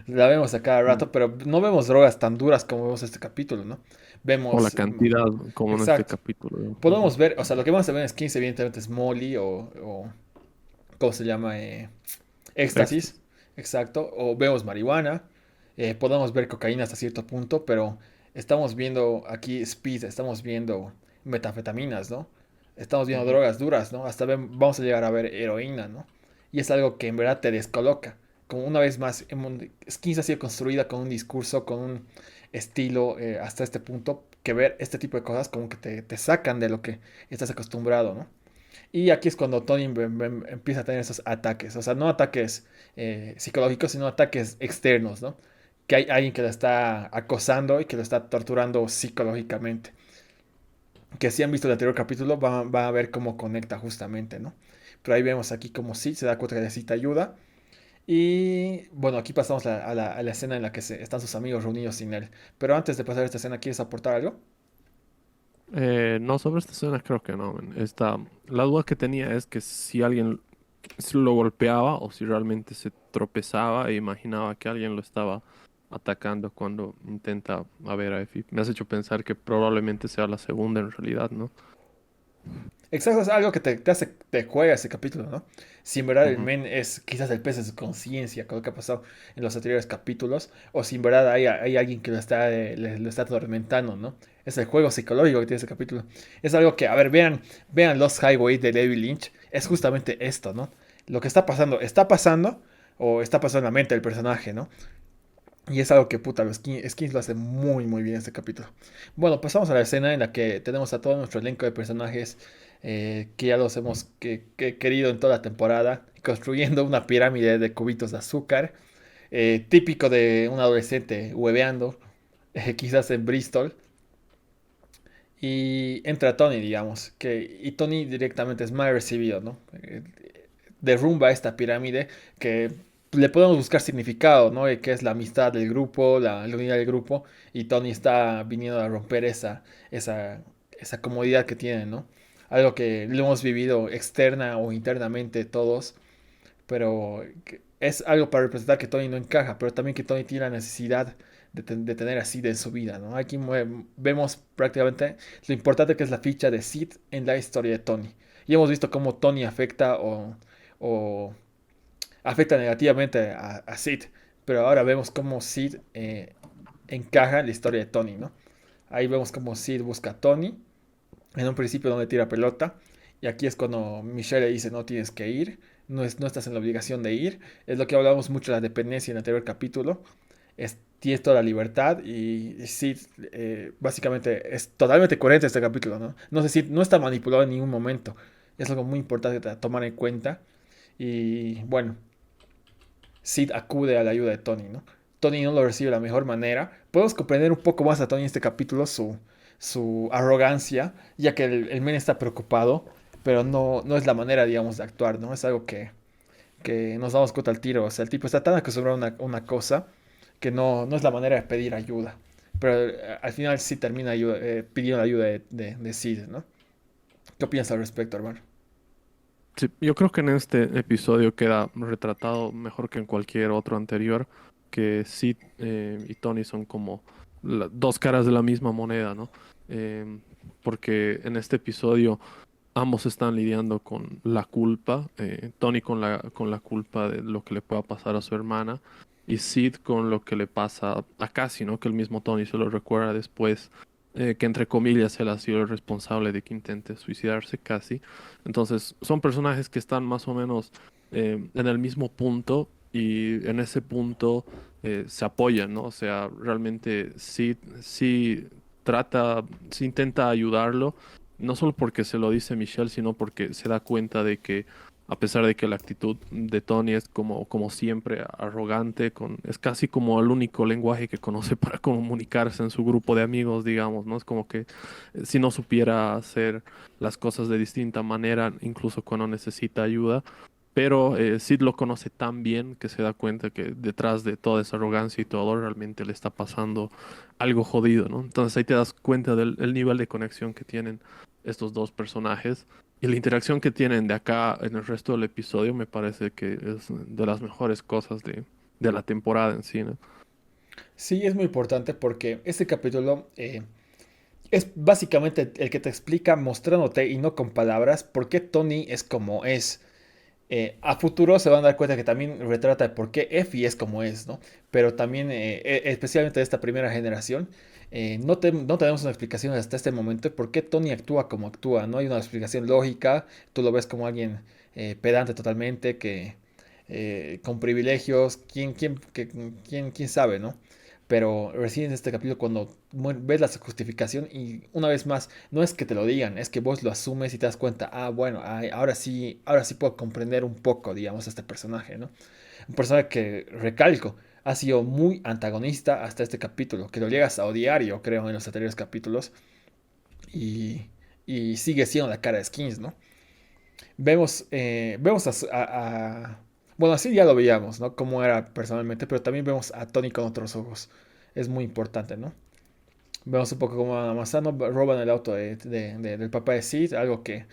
la vemos a cada
Mm.
rato, pero no vemos drogas tan duras como vemos este capítulo, ¿no?
O la
Vemos,
cantidad, como en este
exacto,
capítulo. Ujú.
podemos ver, o sea, lo que vamos a ver en Skins evidentemente es Molly o ¿cómo se llama? Éxtasis,
Éxtasis.
exacto, o vemos marihuana, podemos ver cocaína hasta cierto punto, pero estamos viendo aquí speed, estamos viendo metanfetaminas, ¿no? Estamos viendo
Ujú.
drogas duras, ¿no? Vamos a llegar a ver heroína, ¿no? Y es algo que en verdad te descoloca. Como una vez más, Skins ha sido construida con un discurso, con un estilo hasta este punto, que ver este tipo de cosas como que te sacan de lo que estás acostumbrado, ¿no? Y aquí es cuando Tony empieza a tener esos ataques, o sea, no ataques psicológicos, sino ataques externos, ¿no? Que hay alguien que lo está acosando y que lo está torturando psicológicamente. Que si han visto el anterior capítulo, va a ver cómo conecta justamente, ¿no? Pero ahí vemos aquí como sí, se da cuenta que necesita ayuda. Y bueno, aquí pasamos a la escena en la que están sus amigos reunidos sin él. Pero antes de pasar a esta escena, ¿quieres aportar algo?
No, sobre esta escena creo que no. Men. La duda que tenía es que si alguien si lo golpeaba o si realmente se tropezaba e imaginaba que alguien lo estaba atacando cuando intenta a ver a Effie. Me has hecho pensar que probablemente sea la segunda en realidad, ¿no?
Exacto, es algo que te juega ese capítulo, ¿no? Si en verdad el
Ujú.
men es quizás el peso de su conciencia, con lo que ha pasado en los anteriores capítulos, o si en verdad hay alguien que lo está atormentando, ¿no? Es el juego psicológico que tiene ese capítulo. Es algo que, a ver, vean Lost Highway de David Lynch, es justamente esto, ¿no? Lo que está pasando, o está pasando en la mente del personaje, ¿no? Y es algo que, puta, Skins lo hace muy, muy bien este capítulo. Bueno, pasamos a la escena en la que tenemos a todo nuestro elenco de personajes que ya los hemos querido en toda la temporada, construyendo una pirámide de cubitos de azúcar, típico de un adolescente hueveando, quizás en Bristol. Y entra Tony, digamos, y Tony directamente es mal recibido, ¿no? Derrumba esta pirámide que le podemos buscar significado, ¿no? Que es la amistad del grupo, la unidad del grupo, y Tony está viniendo a romper esa, esa comodidad que tienen, ¿no? Algo que lo hemos vivido externa o internamente todos, pero es algo para representar que Tony no encaja, pero también que Tony tiene la necesidad de tener así de su vida, ¿no? Aquí vemos prácticamente lo importante que es la ficha de Sid en la historia de Tony. Y hemos visto cómo Tony afecta o afecta negativamente a Sid, pero ahora vemos cómo Sid encaja en la historia de Tony, ¿no? Ahí vemos cómo Sid busca a Tony, en un principio donde tira pelota, y aquí es cuando Michelle le dice no tienes que ir, no estás en la obligación de ir, es lo que hablamos mucho de la dependencia en el anterior capítulo, tienes toda la libertad y Sid básicamente es totalmente coherente este capítulo, ¿no? No sé si no está manipulado en ningún momento, es algo muy importante a tomar en cuenta y bueno, Sid acude a la ayuda de Tony, ¿no? Tony no lo recibe de la mejor manera. Podemos comprender un poco más a Tony en este capítulo, su arrogancia, ya que el men está preocupado, pero no es la manera, digamos, de actuar, ¿no? Es algo que nos damos cuenta al tiro. O sea, el tipo está tan acostumbrado a una cosa que no es la manera de pedir ayuda. Pero al final sí termina pidiendo la ayuda de Sid, ¿no? ¿Qué opinas al respecto, hermano?
Sí, yo creo que en este episodio queda retratado mejor que en cualquier otro anterior, que Sid y Tony son como dos caras de la misma moneda, ¿no? Porque en este episodio ambos están lidiando con la culpa, Tony con la culpa de lo que le pueda pasar a su hermana y Sid con lo que le pasa a Cassie, ¿no? Que el mismo Tony se lo recuerda después, que entre comillas él ha sido el responsable de que intente suicidarse Cassie. Entonces son personajes que están más o menos en el mismo punto y en ese punto se apoyan, ¿no? O sea, realmente Sid sí trata, sí intenta ayudarlo no solo porque se lo dice Michelle, sino porque se da cuenta de que a pesar de que la actitud de Tony es como siempre arrogante, es casi como el único lenguaje que conoce para comunicarse en su grupo de amigos, digamos, ¿no? Es como que si no supiera hacer las cosas de distinta manera, incluso cuando necesita ayuda. Pero Sid lo conoce tan bien que se da cuenta que detrás de toda esa arrogancia y todo realmente le está pasando algo jodido, ¿no? Entonces ahí te das cuenta del el nivel de conexión que tienen estos dos personajes y la interacción que tienen de acá en el resto del episodio me parece que es de las mejores cosas de la temporada en sí, ¿no?
Sí, es muy importante porque este capítulo es básicamente el que te explica mostrándote y no con palabras por qué Tony es como es. A futuro se van a dar cuenta que también retrata el por qué Effie es como es, ¿no? Pero también, especialmente de esta primera generación, no tenemos una explicación hasta este momento de por qué Tony actúa como actúa. No hay una explicación lógica. Tú lo ves como alguien pedante totalmente, que con privilegios, quién sabe, ¿no? Pero recién en este capítulo cuando ves la justificación y una vez más, no es que te lo digan, es que vos lo asumes y te das cuenta, ah, bueno, ay, ahora sí puedo comprender un poco, digamos, a este personaje, ¿no? Un personaje que, recalco, ha sido muy antagonista hasta este capítulo, que lo llegas a odiar, yo creo, en los anteriores capítulos, y, y sigue siendo la cara de Skins, ¿no? Vemos bueno, así ya lo veíamos, ¿no? Cómo era personalmente, pero también vemos a Tony con otros ojos. Es muy importante, ¿no? Vemos un poco cómo a Masano roban el auto del papá de Sid, algo que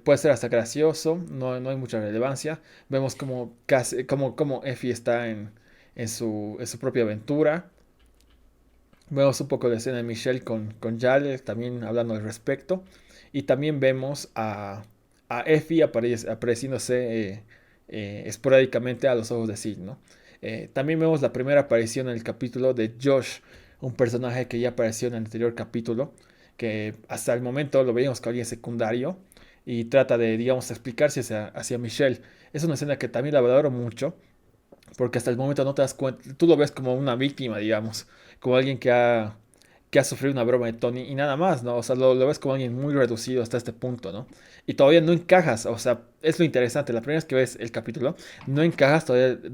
puede ser hasta gracioso, no hay mucha relevancia. Vemos cómo Effie está en su propia aventura. Vemos un poco la escena de Michelle con Jale también hablando al respecto. Y también vemos a Effie apareciéndose esporádicamente a los ojos de Sid, ¿no? También vemos la primera aparición en el capítulo de Josh, un personaje que ya apareció en el anterior capítulo, que hasta el momento lo veíamos como alguien secundario y trata de, digamos, explicarse hacia Michelle. Es una escena que también la valoro mucho porque hasta el momento no te das cuenta, tú lo ves como una víctima, digamos, como alguien que ha sufrido una broma de Tony y nada más, ¿no? O sea, lo ves como alguien muy reducido hasta este punto, ¿no? Y todavía no encajas, o sea, es lo interesante, la primera vez que ves el capítulo, no encajas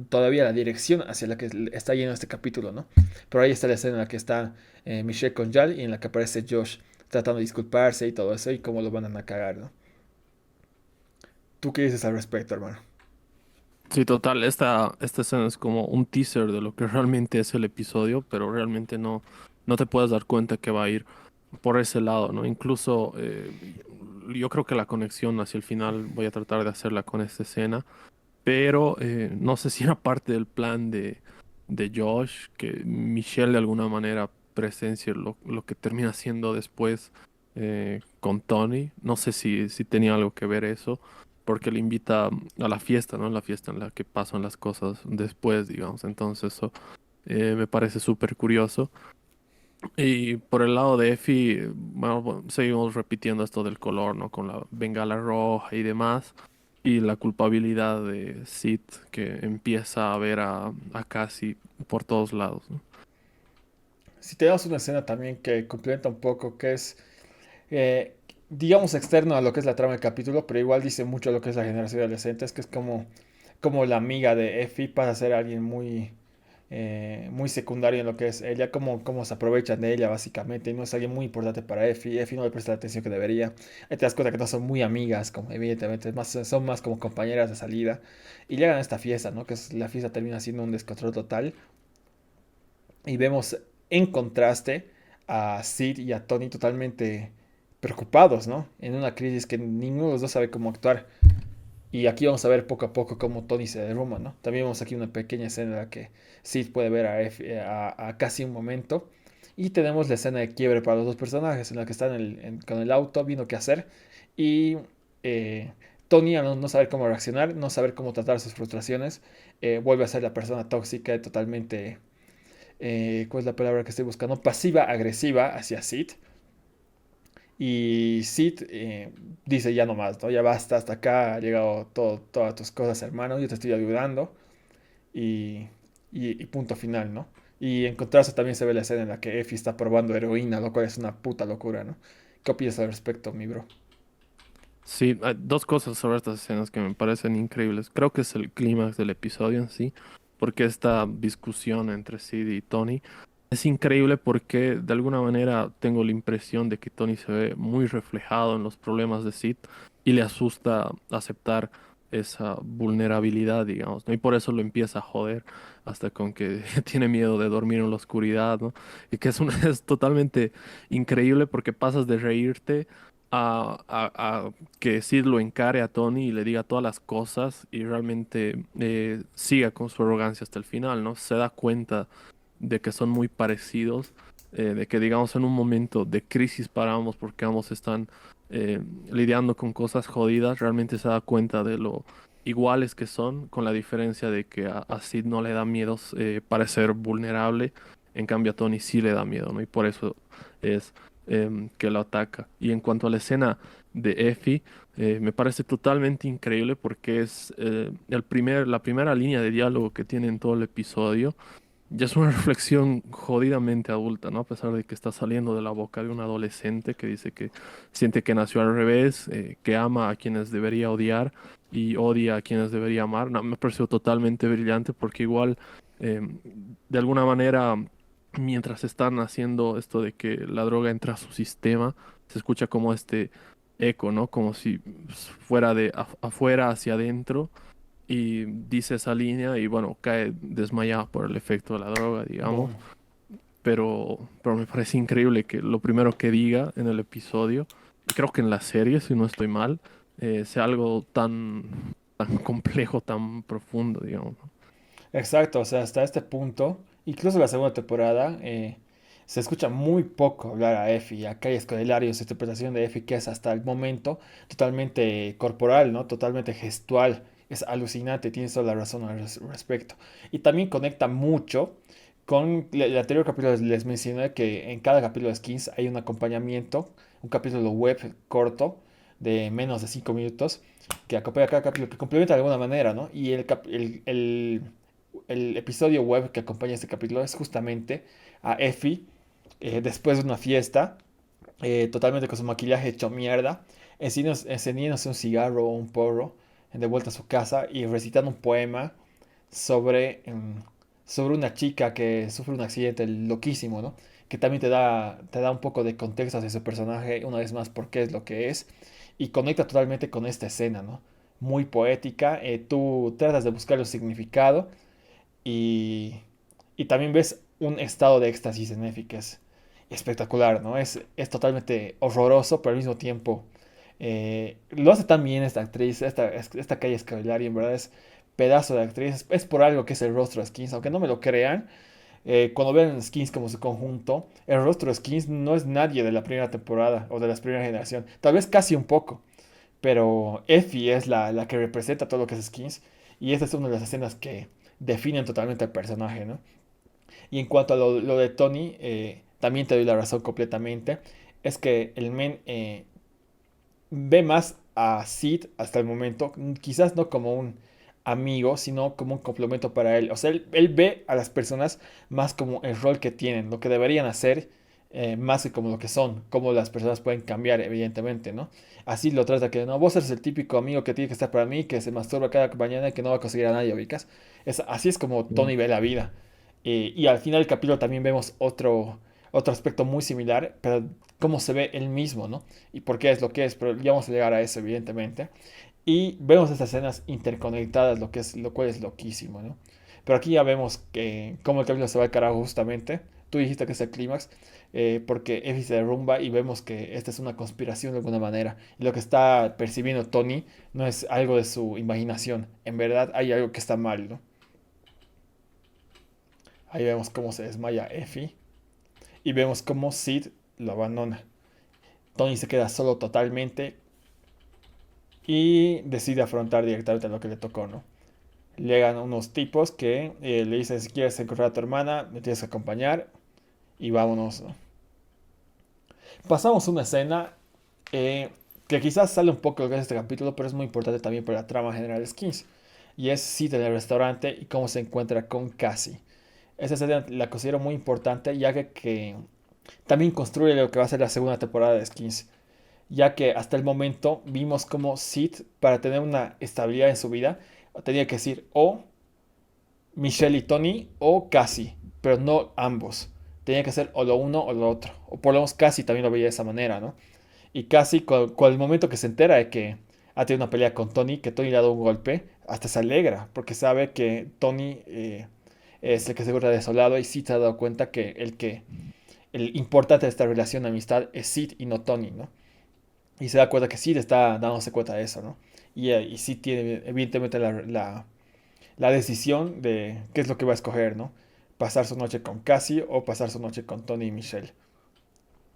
todavía la dirección hacia la que está lleno este capítulo, ¿no? Pero ahí está la escena en la que está Michelle con Jal y en la que aparece Josh tratando de disculparse y todo eso y cómo lo van a cagar, ¿no? ¿Tú qué dices al respecto, hermano?
Sí, total, esta escena es como un teaser de lo que realmente es el episodio, pero realmente no te puedes dar cuenta que va a ir por ese lado, ¿no? Incluso yo creo que la conexión hacia el final voy a tratar de hacerla con esta escena, pero no sé si era parte del plan de Josh, que Michelle de alguna manera presencia lo que termina siendo después con Tony. No sé si tenía algo que ver eso, porque le invita a la fiesta, ¿no? La fiesta en la que pasan las cosas después, digamos. Entonces eso me parece súper curioso. Y por el lado de Effie, bueno, seguimos repitiendo esto del color, ¿no? Con la bengala roja y demás. Y la culpabilidad de Sid que empieza a ver a Cassie por todos lados, ¿no?
Si te das una escena también que complementa un poco, que es eh, digamos, externo a lo que es la trama del capítulo, pero igual dice mucho lo que es la generación de adolescentes, que es como la amiga de Effie pasa a ser alguien muy secundario en lo que es ella, cómo se aprovechan de ella básicamente, y no es alguien muy importante para Effie, Effie no le presta la atención que debería, ahí te das cuenta que no son muy amigas, como evidentemente, son más como compañeras de salida, y llegan a esta fiesta, ¿no? La fiesta termina siendo un descontrol total, y vemos en contraste a Sid y a Tony totalmente preocupados, ¿no? En una crisis que ninguno de los dos sabe cómo actuar. Y aquí vamos a ver poco a poco cómo Tony se derrumba, ¿no? También vemos aquí una pequeña escena en la que Sid puede ver a casi un momento. Y tenemos la escena de quiebre para los dos personajes, en la que están con el auto viendo qué hacer. Y Tony, al no saber cómo reaccionar, no saber cómo tratar sus frustraciones, vuelve a ser la persona tóxica, totalmente, ¿cuál es la palabra que estoy buscando? Pasiva, agresiva hacia Sid. Y Sid dice ya no más, ¿no? Ya basta, hasta acá ha llegado todas tus cosas, hermano, yo te estoy ayudando. Y, y punto final, ¿no? Y en contraste también se ve la escena en la que Effie está probando heroína, lo cual es una puta locura, ¿no? ¿Qué opinas al respecto, mi bro?
Sí, hay dos cosas sobre estas escenas que me parecen increíbles. Creo que es el clímax del episodio en sí, porque esta discusión entre Sid y Tony es increíble porque de alguna manera tengo la impresión de que Tony se ve muy reflejado en los problemas de Sid y le asusta aceptar esa vulnerabilidad, digamos, ¿no? Y por eso lo empieza a joder hasta con que tiene miedo de dormir en la oscuridad, ¿no? Y que es totalmente increíble porque pasas de reírte a que Sid lo encare a Tony y le diga todas las cosas y realmente siga con su arrogancia hasta el final, ¿no? Se da cuenta de que son muy parecidos, de que digamos en un momento de crisis para ambos porque ambos están lidiando con cosas jodidas, realmente se da cuenta de lo iguales que son, con la diferencia de que a Sid no le da miedo parecer vulnerable, en cambio a Tony sí le da miedo, ¿no? Y por eso es que lo ataca. Y en cuanto a la escena de Effie, me parece totalmente increíble porque es la primera línea de diálogo que tiene en todo el episodio. Ya es una reflexión jodidamente adulta, ¿no? A pesar de que está saliendo de la boca de un adolescente que dice que siente que nació al revés, que ama a quienes debería odiar y odia a quienes debería amar. No, me pareció totalmente brillante porque igual, eh, de alguna manera, mientras están haciendo esto de que la droga entra a su sistema, se escucha como este eco, ¿no? Como si fuera de afuera hacia adentro y dice esa línea y bueno, cae desmayado por el efecto de la droga, digamos.
Boom.
Pero me parece increíble que lo primero que diga en el episodio, y creo que en la serie, si no estoy mal, sea algo tan complejo, tan profundo, digamos, ¿no?
Exacto, o sea, hasta este punto, incluso la segunda temporada, se escucha muy poco hablar a Effie. Acá hay escuelarios, interpretación de Effie que es hasta el momento totalmente corporal, ¿no? Totalmente gestual. Es alucinante, tienes toda la razón al respecto. Y también conecta mucho con el anterior capítulo. Les mencioné que en cada capítulo de Skins hay un acompañamiento, un capítulo web corto de menos de 5 minutos que acompaña cada capítulo, que complementa de alguna manera, ¿no? Y el episodio web que acompaña este capítulo es justamente a Effie después de una fiesta, totalmente con su maquillaje hecho mierda, encendiéndose un cigarro o un porro de vuelta a su casa y recitando un poema sobre, sobre una chica que sufre un accidente loquísimo, ¿no? Que también te da un poco de contexto hacia su personaje, una vez más, por qué es lo que es, y conecta totalmente con esta escena, ¿no? Muy poética, tú tratas de buscar el significado y, y también ves un estado de éxtasis en Effie que es espectacular, ¿no? Es totalmente horroroso, pero al mismo tiempo lo hace tan bien esta actriz, esta Kaya Scodelario, en verdad es pedazo de actriz. Es por algo que es el rostro de Skins, aunque no me lo crean. Cuando vean Skins como su conjunto, el rostro de Skins no es nadie de la primera temporada o de la primera generación. Tal vez casi un poco, pero Effie es la que representa todo lo que es Skins. Y esta es una de las escenas que definen totalmente al personaje, ¿no? Y en cuanto a lo de Tony, también te doy la razón completamente. Es que el men ve más a Sid hasta el momento, quizás no como un amigo, sino como un complemento para él. O sea, él ve a las personas más como el rol que tienen, lo que deberían hacer, más que como lo que son, cómo las personas pueden cambiar, evidentemente, ¿no? Así lo trata que, no, vos eres el típico amigo que tiene que estar para mí, que se masturba cada mañana y que no va a conseguir a nadie, ubicas. Así es como
Mm.
Tony ve la vida. Y al final del capítulo también vemos otro aspecto muy similar, pero cómo se ve él mismo, ¿no? Y por qué es lo que es, pero ya vamos a llegar a eso, evidentemente. Y vemos estas escenas interconectadas, lo cual es loquísimo, ¿no? Pero aquí ya vemos que cómo el capítulo se va al carajo justamente. Tú dijiste que es el clímax, porque Effie se derrumba y vemos que esta es una conspiración de alguna manera. Y lo que está percibiendo Tony no es algo de su imaginación. En verdad hay algo que está mal, ¿no? Ahí vemos cómo se desmaya Effie y vemos cómo Sid lo abandona. Tony se queda solo totalmente y decide afrontar directamente lo que le tocó, ¿no? Llegan unos tipos que le dicen, si quieres encontrar a tu hermana, me tienes que acompañar y vámonos, ¿no? Pasamos una escena eh, que quizás sale un poco de lo que es este capítulo, pero es muy importante también para la trama general de Skins. Y es Sid en el restaurante y cómo se encuentra con Cassie. Esa escena la considero muy importante, ya que también construye lo que va a ser la segunda temporada de Skins. Ya que hasta el momento vimos como Sid, para tener una estabilidad en su vida, tenía que decir o Michelle y Tony o Cassie, pero no ambos. Tenía que ser o lo uno o lo otro. O por lo menos Cassie también lo veía de esa manera, ¿no? Y Cassie, con el momento que se entera de que ha tenido una pelea con Tony, que Tony le ha dado un golpe, hasta se alegra, porque sabe que Tony es el que se encuentra desolado y Sid se ha dado cuenta que el importante de esta relación de amistad es Sid y no Tony, ¿no? Y se da cuenta que Sid está dándose cuenta de eso, ¿no? Y Sid tiene evidentemente la decisión de qué es lo que va a escoger, ¿no? Pasar su noche con Cassie o pasar su noche con Tony y Michelle.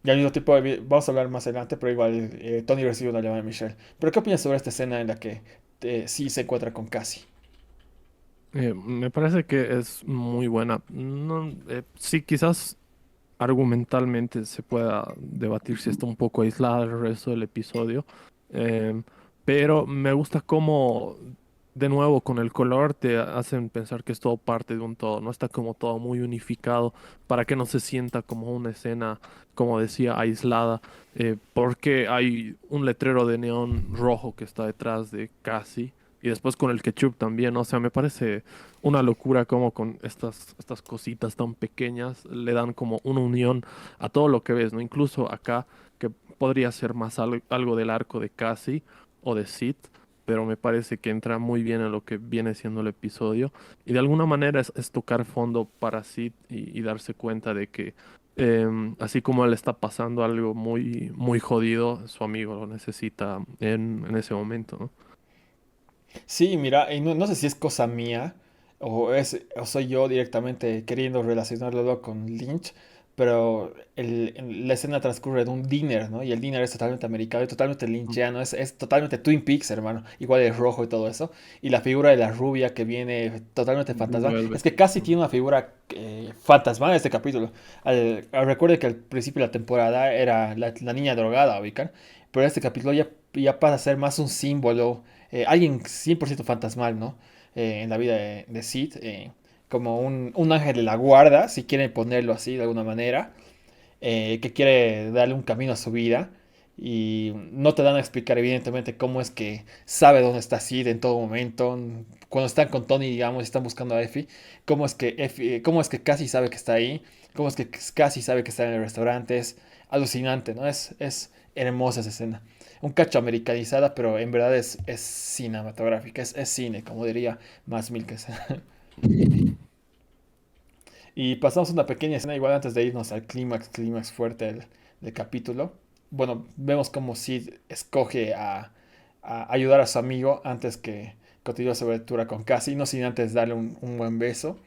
Y al mismo tiempo, vamos a hablar más adelante, pero igual Tony recibe una llamada de Michelle. Pero ¿qué opinas sobre esta escena en la que sí se encuentra con Cassie?
Me parece que es muy buena. No, sí, quizás argumentalmente se pueda debatir si está un poco aislada del resto del episodio, em, pero me gusta cómo, de nuevo, con el color te hacen pensar que es todo parte de un todo, no está como todo muy unificado para que no se sienta como una escena, como decía, aislada, porque hay un letrero de neón rojo que está detrás de Cassie. Y después con el ketchup también, ¿no? O sea, me parece una locura como con estas cositas tan pequeñas le dan como una unión a todo lo que ves, ¿no? Incluso acá, que podría ser más algo del arco de Cassie o de Sid, pero me parece que entra muy bien en lo que viene siendo el episodio. Y de alguna manera es tocar fondo para Sid y darse cuenta de que así como él está pasando algo muy, muy jodido, su amigo lo necesita en ese momento, ¿no?
Sí, mira, y no sé si es cosa mía o soy yo directamente queriendo relacionarlo con Lynch, pero la escena transcurre en un diner, ¿no? Y el diner es totalmente americano y totalmente lynchiano, es totalmente Twin Peaks, hermano. Igual es rojo y todo eso. Y la figura de la rubia que viene totalmente
Blue
fantasmal. Es
Velvet.
que casi tiene una figura fantasmal en este capítulo. Recuerde que al principio de la temporada era la niña drogada, ¿ubican? Pero este capítulo ya pasa a ser más un símbolo alguien 100% fantasmal, ¿no? En la vida de Sid, como un ángel de la guarda, si quieren ponerlo así de alguna manera, que quiere darle un camino a su vida. Y no te dan a explicar evidentemente cómo es que sabe dónde está Sid en todo momento. Cuando están con Tony, digamos, y están buscando a Effie, cómo es que casi sabe que está ahí, cómo es que casi sabe que está en el restaurante. Es alucinante, ¿no? Es hermosa esa escena. Un cacho americanizada, pero en verdad es cinematográfica, es cine, como diría Mads Mikkelsen. Y pasamos una pequeña escena, igual antes de irnos al clímax fuerte del capítulo. Bueno, vemos como Sid escoge a ayudar a su amigo antes que continúe su aventura con Cassie, no sin antes darle un buen beso,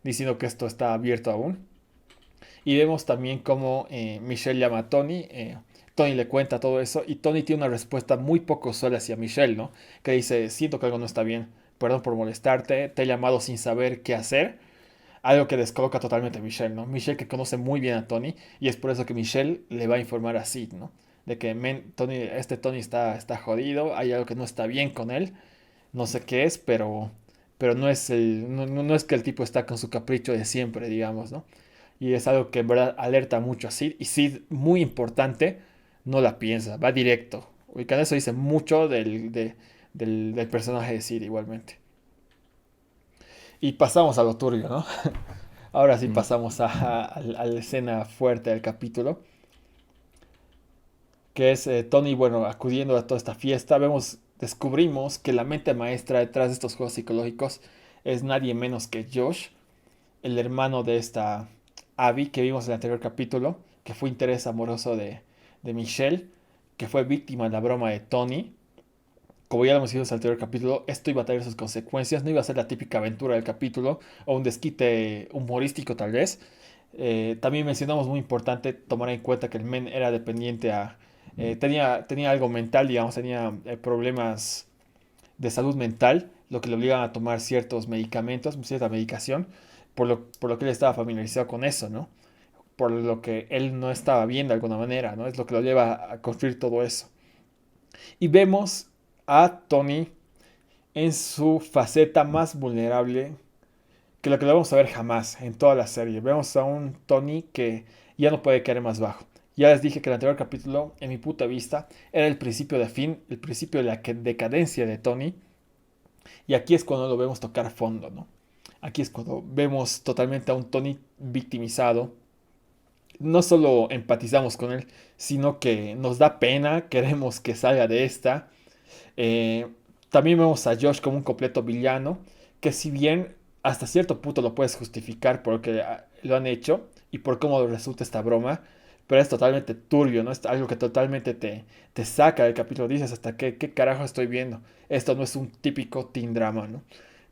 diciendo que esto está abierto aún. Y vemos también cómo Michelle llama a Tony. Tony le cuenta todo eso y Tony tiene una respuesta muy poco suave hacia Michelle, ¿no? Que dice, siento que algo no está bien, perdón por molestarte, te he llamado sin saber qué hacer. Algo que descoloca totalmente a Michelle, ¿no? Michelle que conoce muy bien a Tony y es por eso que Michelle le va a informar a Sid, ¿no? De que este Tony está jodido, hay algo que no está bien con él, no sé qué es, pero no es que el tipo está con su capricho de siempre, digamos, ¿no? Y es algo que en verdad alerta mucho a Sid. Y Sid, muy importante, no la piensa, va directo. Y con eso dice mucho del personaje de Sid igualmente. Y pasamos a lo turbio, ¿no? Ahora sí
Mm.
pasamos a la escena fuerte del capítulo, que es Tony, bueno, acudiendo a toda esta fiesta. Descubrimos que la mente maestra detrás de estos juegos psicológicos es nadie menos que Josh, el hermano de esta Abby que vimos en el anterior capítulo, que fue interés amoroso de Michelle, que fue víctima de la broma de Tony. Como ya lo hemos visto en el anterior capítulo, esto iba a tener sus consecuencias, no iba a ser la típica aventura del capítulo o un desquite humorístico tal vez. También mencionamos muy importante tomar en cuenta que el men era dependiente tenía algo mental, digamos, tenía problemas de salud mental, lo que le obligaban a tomar ciertos medicamentos, cierta medicación, por lo que él estaba familiarizado con eso, ¿no? Por lo que él no estaba bien de alguna manera, ¿no? Es lo que lo lleva a construir todo eso. Y vemos a Tony en su faceta más vulnerable que lo que lo vamos a ver jamás en toda la serie. Vemos a un Tony que ya no puede caer más bajo. Ya les dije que el anterior capítulo, en mi puta vista, era el principio de fin, el principio de la decadencia de Tony. Y aquí es cuando lo vemos tocar fondo, ¿no? Aquí es cuando vemos totalmente a un Tony victimizado. No solo empatizamos con él, sino que nos da pena, queremos que salga de esta. Eh, También vemos a Josh como un completo villano, que si bien hasta cierto punto lo puedes justificar por lo que lo han hecho y por cómo resulta esta broma, pero es totalmente turbio, ¿no? Es algo que totalmente te saca del capítulo. Dices, ¿hasta qué carajo estoy viendo? Esto no es un típico teen drama, ¿no?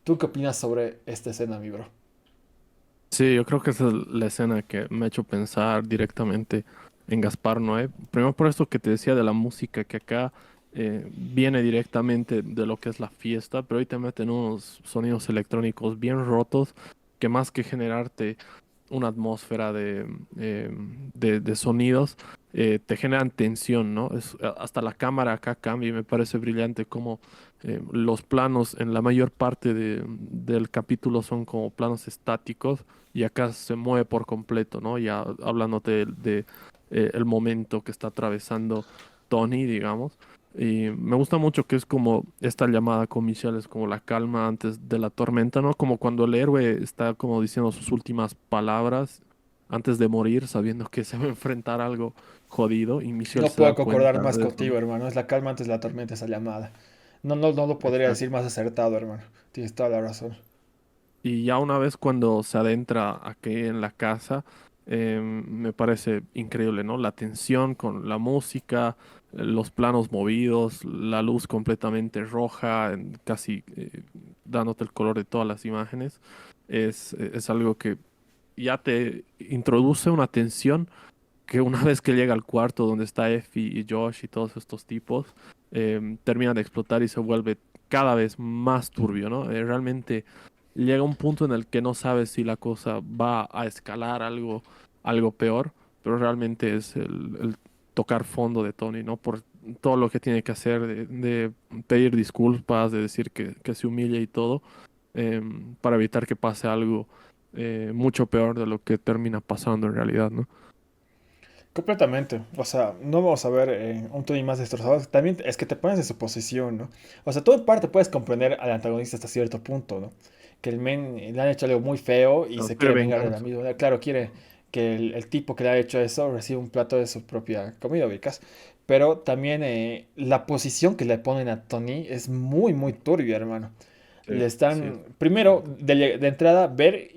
¿Tú qué opinas sobre esta escena, mi bro?
Sí, yo creo que esa es la escena que me ha hecho pensar directamente en Gaspar Noé. Primero por esto que te decía de la música, que acá viene directamente de lo que es la fiesta, pero ahí te meten unos sonidos electrónicos bien rotos que más que generarte una atmósfera de sonidos, te generan tensión, ¿no? Hasta la cámara acá cambia y me parece brillante como los planos en la mayor parte del capítulo son como planos estáticos y acá se mueve por completo, ¿no? Ya hablándote el momento que está atravesando Tony, digamos. Y me gusta mucho que es como esta llamada con Michelle, es como la calma antes de la tormenta, ¿no? Como cuando el héroe está como diciendo sus últimas palabras antes de morir, sabiendo que se va a enfrentar a algo jodido y Michelle
No
se da
puedo concordar
cuenta
más
de eso,
contigo,
¿no?
hermano. Es la calma antes de la tormenta esa llamada. No lo podría decir
Exacto.
más acertado, hermano. Tienes toda la razón.
Y ya una vez cuando se adentra aquí en la casa, me parece increíble, ¿no? La tensión con la música, los planos movidos, la luz completamente roja, casi dándote el color de todas las imágenes, es algo que ya te introduce una tensión que una vez que llega al cuarto donde está Effie y Josh y todos estos tipos, termina de explotar y se vuelve cada vez más turbio, ¿no? Realmente llega un punto en el que no sabes si la cosa va a escalar algo peor, pero realmente es el tocar fondo de Tony, ¿no? Por todo lo que tiene que hacer, de pedir disculpas, de decir que se humille y todo, para evitar que pase algo mucho peor de lo que termina pasando en realidad, ¿no?
Completamente. O sea, no vamos a ver un Tony más destrozado. También es que te pones en su posición, ¿no? O sea, tú en parte puedes comprender al antagonista hasta cierto punto, ¿no? Que el men le han hecho algo muy feo y
Pero
se
quiere
quiere vengar de la
venganza.
misma manera. Claro, quiere que el tipo que le ha hecho eso reciba un plato de su propia comida, ubicas. Pero también la posición que le ponen a Tony es muy, muy turbia, hermano.
Sí,
Le
sí,
están, primero, de entrada, ver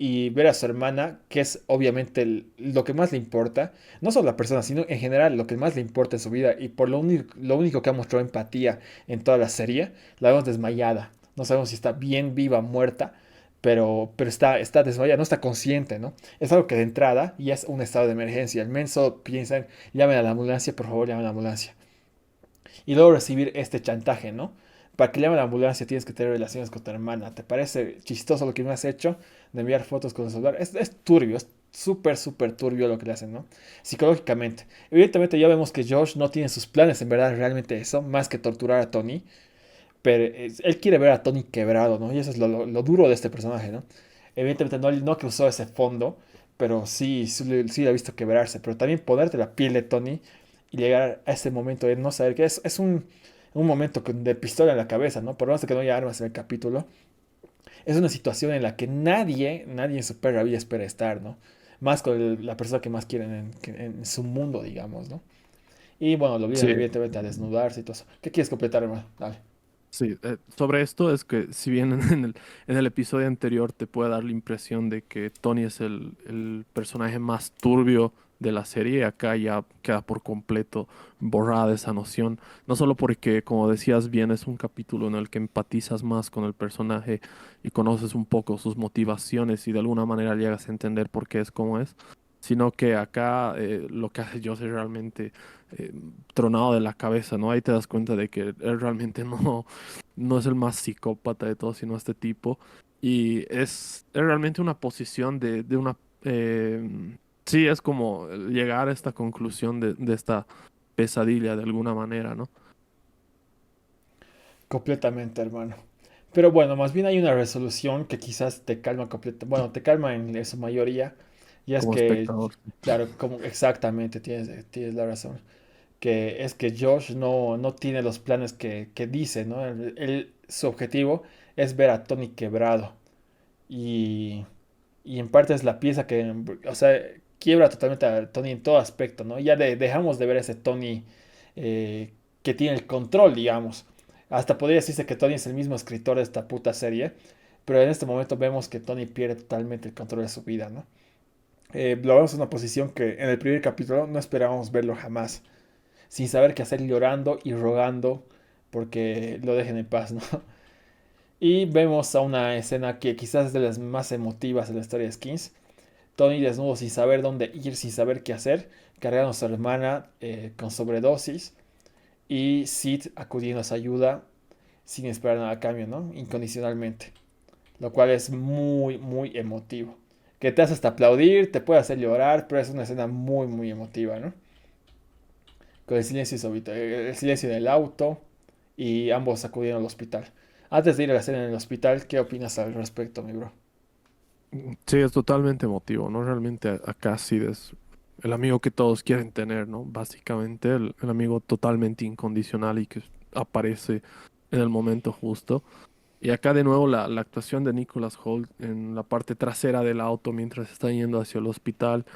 a su hermana, que es obviamente lo que más le importa, no solo la persona, sino en general lo que más le importa en su vida, y por lo único que ha mostrado empatía en toda la serie, la vemos desmayada. No sabemos si está bien, viva, muerta, pero está desmayada, no está consciente, ¿no? Es algo que de entrada ya es un estado de emergencia. El menso piensa en, llamen a la ambulancia, por favor, llamen a la ambulancia. Y luego recibir este chantaje, ¿no? Para que llame a la ambulancia tienes que tener relaciones con tu hermana. ¿Te parece chistoso lo que me has hecho de enviar fotos con el celular? Es turbio, es súper, súper turbio lo que le hacen, ¿no? Psicológicamente. Evidentemente ya vemos que Josh no tiene sus planes en verdad realmente eso, más que torturar a Tony. Pero él quiere ver a Tony quebrado, ¿no? Y eso es lo duro de este personaje, ¿no? Evidentemente no que usó ese fondo, pero sí lo ha visto quebrarse. Pero también ponerte la piel de Tony y llegar a ese momento de no saber qué es un momento de pistola en la cabeza, ¿no? Por más que no haya armas en el capítulo, es una situación en la que nadie en su perra vida espera estar, ¿no? Más con la persona que más quieren en su mundo, digamos, ¿no? Y bueno, lo obligan
sí,
evidentemente a desnudarse y todo eso. ¿Qué quieres completar, hermano? Dale.
sí. Sobre esto es que si bien en el episodio anterior te puede dar la impresión de que Tony es el personaje más turbio de la serie, acá ya queda por completo borrada esa noción. No solo porque, como decías bien, es un capítulo en el que empatizas más con el personaje y conoces un poco sus motivaciones y de alguna manera llegas a entender por qué es como es, sino que acá lo que hace Josh es realmente eh, tronado de la cabeza, ¿no? Ahí te das cuenta de que él realmente no es el más psicópata de todos, sino este tipo. Y es realmente una posición de una... sí, es como llegar a esta conclusión de esta pesadilla de alguna manera, ¿no?
Completamente, hermano. Pero bueno, más bien hay una resolución que quizás te calma bueno, te calma en su mayoría. Y es
Como
que,
espectador.
claro, como exactamente, tienes la razón. Que es que Josh no tiene los planes que dice, ¿no? Su objetivo es ver a Tony quebrado. Y, y en parte es la pieza que, o sea, quiebra totalmente a Tony en todo aspecto, ¿no? Ya dejamos de ver a ese Tony eh, que tiene el control, digamos. Hasta podría decirse que Tony es el mismo escritor de esta puta serie, pero en este momento vemos que Tony pierde totalmente el control de su vida, ¿no? Lo vemos en una posición que en el primer capítulo no esperábamos verlo jamás, sin saber qué hacer, llorando y rogando porque lo dejen en paz, ¿no? Y vemos a una escena que quizás es de las más emotivas de la historia de Skins. Tony desnudo sin saber dónde ir, sin saber qué hacer, cargando a su hermana con sobredosis y Sid acudiendo a su ayuda sin esperar nada a cambio, ¿no? Incondicionalmente. Lo cual es muy, muy emotivo. Que te hace hasta aplaudir, te puede hacer llorar, pero es una escena muy, muy emotiva, ¿no? Con el silencio el silencio del auto y ambos acudieron al hospital. Antes de ir a la escena en el hospital, ¿qué opinas al respecto, mi bro?
Sí, es totalmente emotivo, ¿no? Realmente acá sí es el amigo que todos quieren tener, ¿no? Básicamente el amigo totalmente incondicional y que aparece en el momento justo. Y acá de nuevo la actuación de Nicholas Hoult en la parte trasera del auto mientras está yendo hacia el hospital,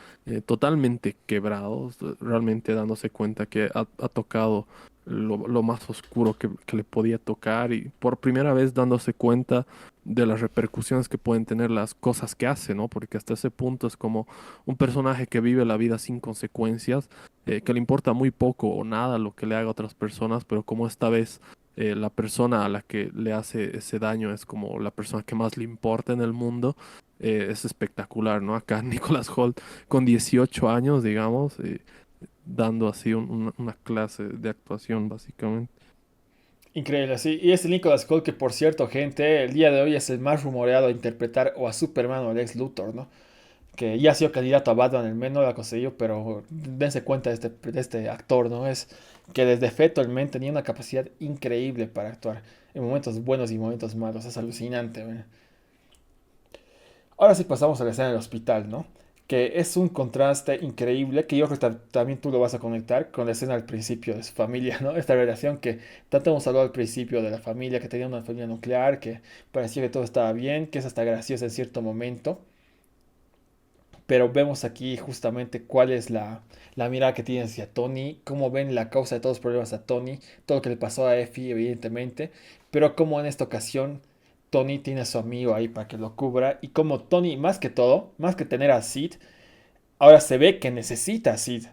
totalmente quebrado, realmente dándose cuenta que ha tocado lo más oscuro que le podía tocar y por primera vez dándose cuenta de las repercusiones que pueden tener las cosas que hace, ¿no? Porque hasta ese punto es como un personaje que vive la vida sin consecuencias, que le importa muy poco o nada lo que le haga a otras personas, pero como esta vez la persona a la que le hace ese daño es como la persona que más le importa en el mundo, es espectacular, ¿no? Acá Nicholas Hoult con 18 años, digamos, dando así una clase de actuación, básicamente.
Increíble, sí. Y este Nicolas Cole, que por cierto, gente, el día de hoy es el más rumoreado a interpretar o a Superman o a Lex Luthor, ¿no? Que ya ha sido candidato a Batman, el menos lo ha conseguido, pero dense cuenta de este actor, ¿no? Es que desde feto el men tenía una capacidad increíble para actuar en momentos buenos y momentos malos. Es alucinante, ¿verdad? Ahora sí pasamos a la escena del hospital, ¿no? Que es un contraste increíble que yo creo que también tú lo vas a conectar con la escena al principio de su familia, ¿no? Esta relación que tanto hemos hablado al principio de la familia, que tenía una familia nuclear, que parecía que todo estaba bien, que es hasta gracioso en cierto momento, pero vemos aquí justamente cuál es la mirada que tienen hacia Tony, cómo ven la causa de todos los problemas a Tony, todo lo que le pasó a Effie, evidentemente, pero cómo en esta ocasión Tony tiene a su amigo ahí para que lo cubra, y como Tony, más que todo, más que tener a Sid, ahora se ve que necesita a Sid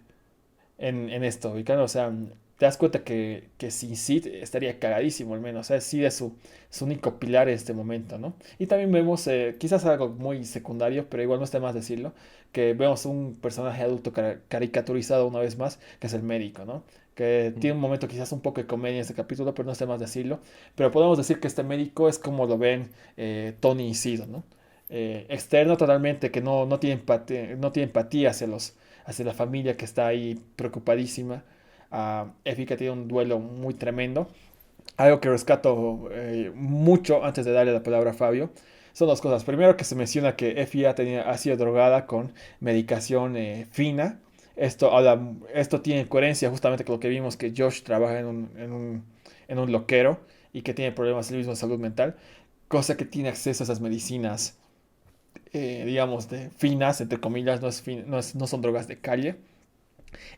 en esto, ubicando, o sea, te das cuenta que sin Sid estaría cagadísimo al menos, o sea, Sid es su único pilar en este momento, ¿no? Y también vemos, quizás algo muy secundario, pero igual no está más decirlo, que vemos un personaje adulto caricaturizado una vez más, que es el médico, ¿no? Que tiene un momento quizás un poco de comedia en este capítulo, pero no está más decirlo, pero podemos decir que este médico es como lo ven Tony y Sid, ¿no? Externo totalmente, que no tiene empatía hacia la familia que está ahí preocupadísima. Effie que tiene un duelo muy tremendo. Algo que rescato mucho antes de darle la palabra a Fabio son dos cosas. Primero que se menciona que Effie ha sido drogada con medicación fina. Esto tiene coherencia justamente con lo que vimos que Josh trabaja en un loquero y que tiene problemas él mismo de salud mental, cosa que tiene acceso a esas medicinas, digamos, de finas, entre comillas, no son drogas de calle.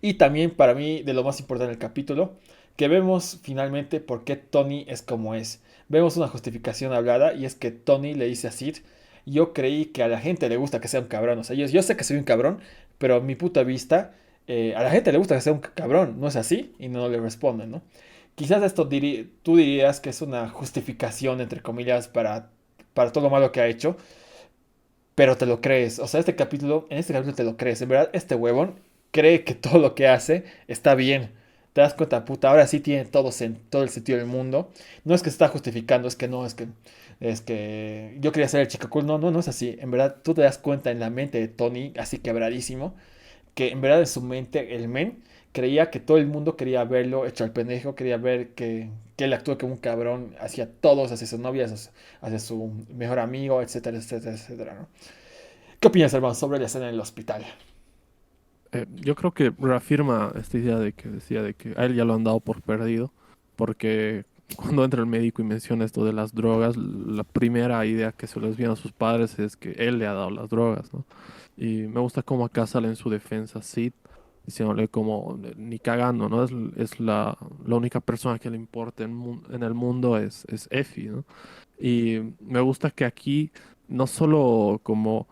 Y también para mí, de lo más importante del capítulo, que vemos finalmente por qué Tony es como es. Vemos una justificación hablada y es que Tony le dice a Sid, yo creí que a la gente le gusta que sea un cabrón. O sea, yo sé que soy un cabrón, pero a mi puta vista, a la gente le gusta que sea un cabrón. ¿No es así? Y no le responden, ¿no? Quizás tú dirías que es una justificación, entre comillas, para todo lo malo que ha hecho, pero te lo crees. O sea, en este capítulo te lo crees. En verdad, este huevón cree que todo lo que hace está bien. Te das cuenta, puta, ahora sí tiene todo el sentido del mundo. No es que se está justificando, es que no, es que yo quería ser el chico cool. No, no, no es así. En verdad, tú te das cuenta en la mente de Tony, así quebradísimo, que en verdad en su mente el men creía que todo el mundo quería verlo hecho al pendejo, quería ver que él actúa como un cabrón hacia todos, hacia su novia, hacia su mejor amigo, etcétera, etcétera, etcétera, ¿no? ¿Qué opinas, hermano, sobre la escena en el hospital?
Yo creo que reafirma esta idea de que decía de que a él ya lo han dado por perdido, porque cuando entra el médico y menciona esto de las drogas, la primera idea que se les viene a sus padres es que él le ha dado las drogas, ¿no? Y me gusta cómo acá sale en su defensa Sid, diciéndole como, ni cagando, ¿no? Es la única persona que le importa en el mundo es Effie, ¿no? Y me gusta que aquí no solo como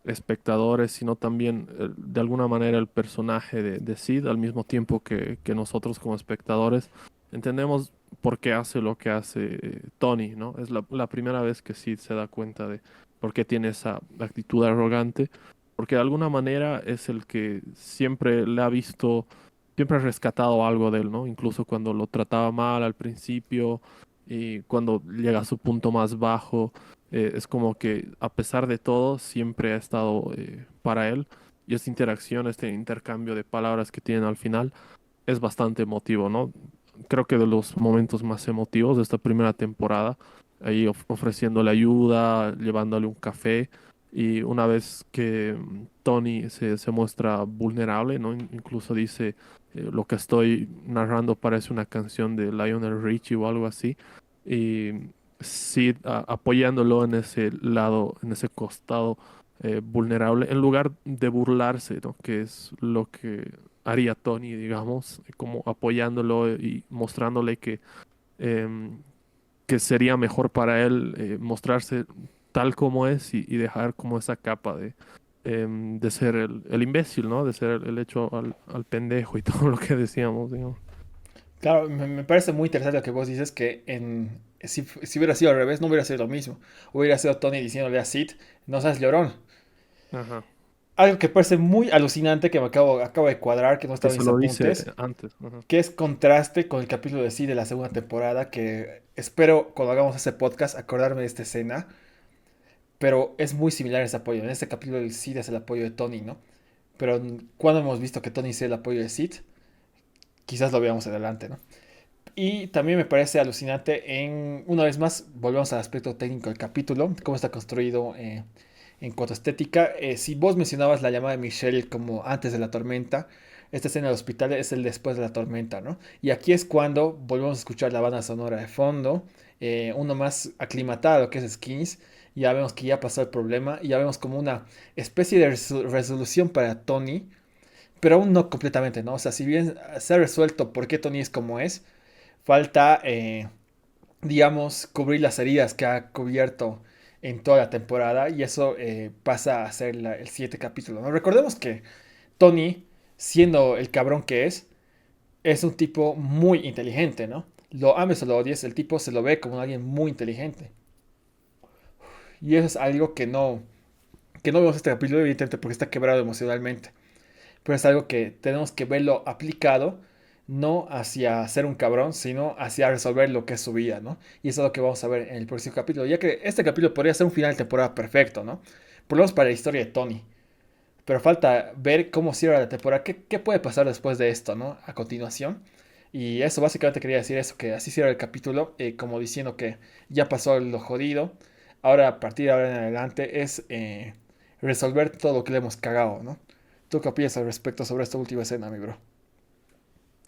espectadores, sino también de alguna manera el personaje de Sid, al mismo tiempo que nosotros como espectadores entendemos por qué hace lo que hace Tony, ¿no? Es la primera vez que Sid se da cuenta de por qué tiene esa actitud arrogante, porque de alguna manera es el que siempre le ha visto, siempre ha rescatado algo de él, ¿no? Incluso cuando lo trataba mal al principio y cuando llega a su punto más bajo es como que a pesar de todo siempre ha estado para él y esta interacción, este intercambio de palabras que tienen al final es bastante emotivo, ¿no? Creo que de los momentos más emotivos de esta primera temporada, ahí ofreciéndole ayuda, llevándole un café y una vez que Tony se muestra vulnerable, ¿no? Incluso dice, lo que estoy narrando parece una canción de Lionel Richie o algo así. Y Sid apoyándolo en ese lado, en ese costado vulnerable, en lugar de burlarse, ¿no? Que es lo que haría Tony, digamos, como apoyándolo y mostrándole em, que sería mejor para él mostrarse tal como es y dejar como esa capa de ser el imbécil, ¿no? De ser el hecho al pendejo y todo lo que decíamos, digamos.
Claro, me parece muy interesante lo que vos dices, si hubiera sido al revés, no hubiera sido lo mismo. Hubiera sido Tony diciéndole a Sid, no seas llorón.
Ajá.
Algo que parece muy alucinante que acabo de cuadrar, que no
Que
estaba en
se
mis
lo dice
apuntes,
antes. Ajá.
que es contraste con el capítulo de Sid de la segunda temporada, que espero cuando hagamos ese podcast acordarme de esta escena, pero es muy similar ese apoyo. En este capítulo el Sid es el apoyo de Tony, ¿no? Pero cuando hemos visto que Tony es el apoyo de Sid, quizás lo veamos adelante, ¿no? Y también me parece alucinante una vez más, volvemos al aspecto técnico del capítulo, cómo está construido en cuanto a estética. Si vos mencionabas la llamada de Michelle como antes de la tormenta, esta escena del hospital es el después de la tormenta, ¿no? Y aquí es cuando volvemos a escuchar la banda sonora de fondo, uno más aclimatado a lo que es Skins, ya vemos que ya pasó el problema, y ya vemos como una especie de resolución para Tony, pero aún no completamente, ¿no? O sea, si bien se ha resuelto por qué Tony es como es, falta, digamos, cubrir las heridas que ha cubierto en toda la temporada y eso pasa a ser el siguiente capítulo, ¿no? Recordemos que Tony, siendo el cabrón que es un tipo muy inteligente, ¿no? Lo ames o lo odies, el tipo se lo ve como alguien muy inteligente. Y eso es algo que no vemos en este capítulo, evidentemente, porque está quebrado emocionalmente. Pero es algo que tenemos que verlo aplicado, no hacia ser un cabrón, sino hacia resolver lo que es su vida, ¿no? Y eso es lo que vamos a ver en el próximo capítulo, ya que este capítulo podría ser un final de temporada perfecto, ¿no? Por lo menos para la historia de Tony. Pero falta ver cómo cierra la temporada, qué puede pasar después de esto, ¿no? A continuación. Y eso básicamente quería decir eso, que así cierra el capítulo, como diciendo que ya pasó lo jodido. Ahora, a partir de ahora en adelante, es resolver todo lo que le hemos cagado, ¿no? ¿Tú qué opinas al respecto sobre esta última escena, mi bro?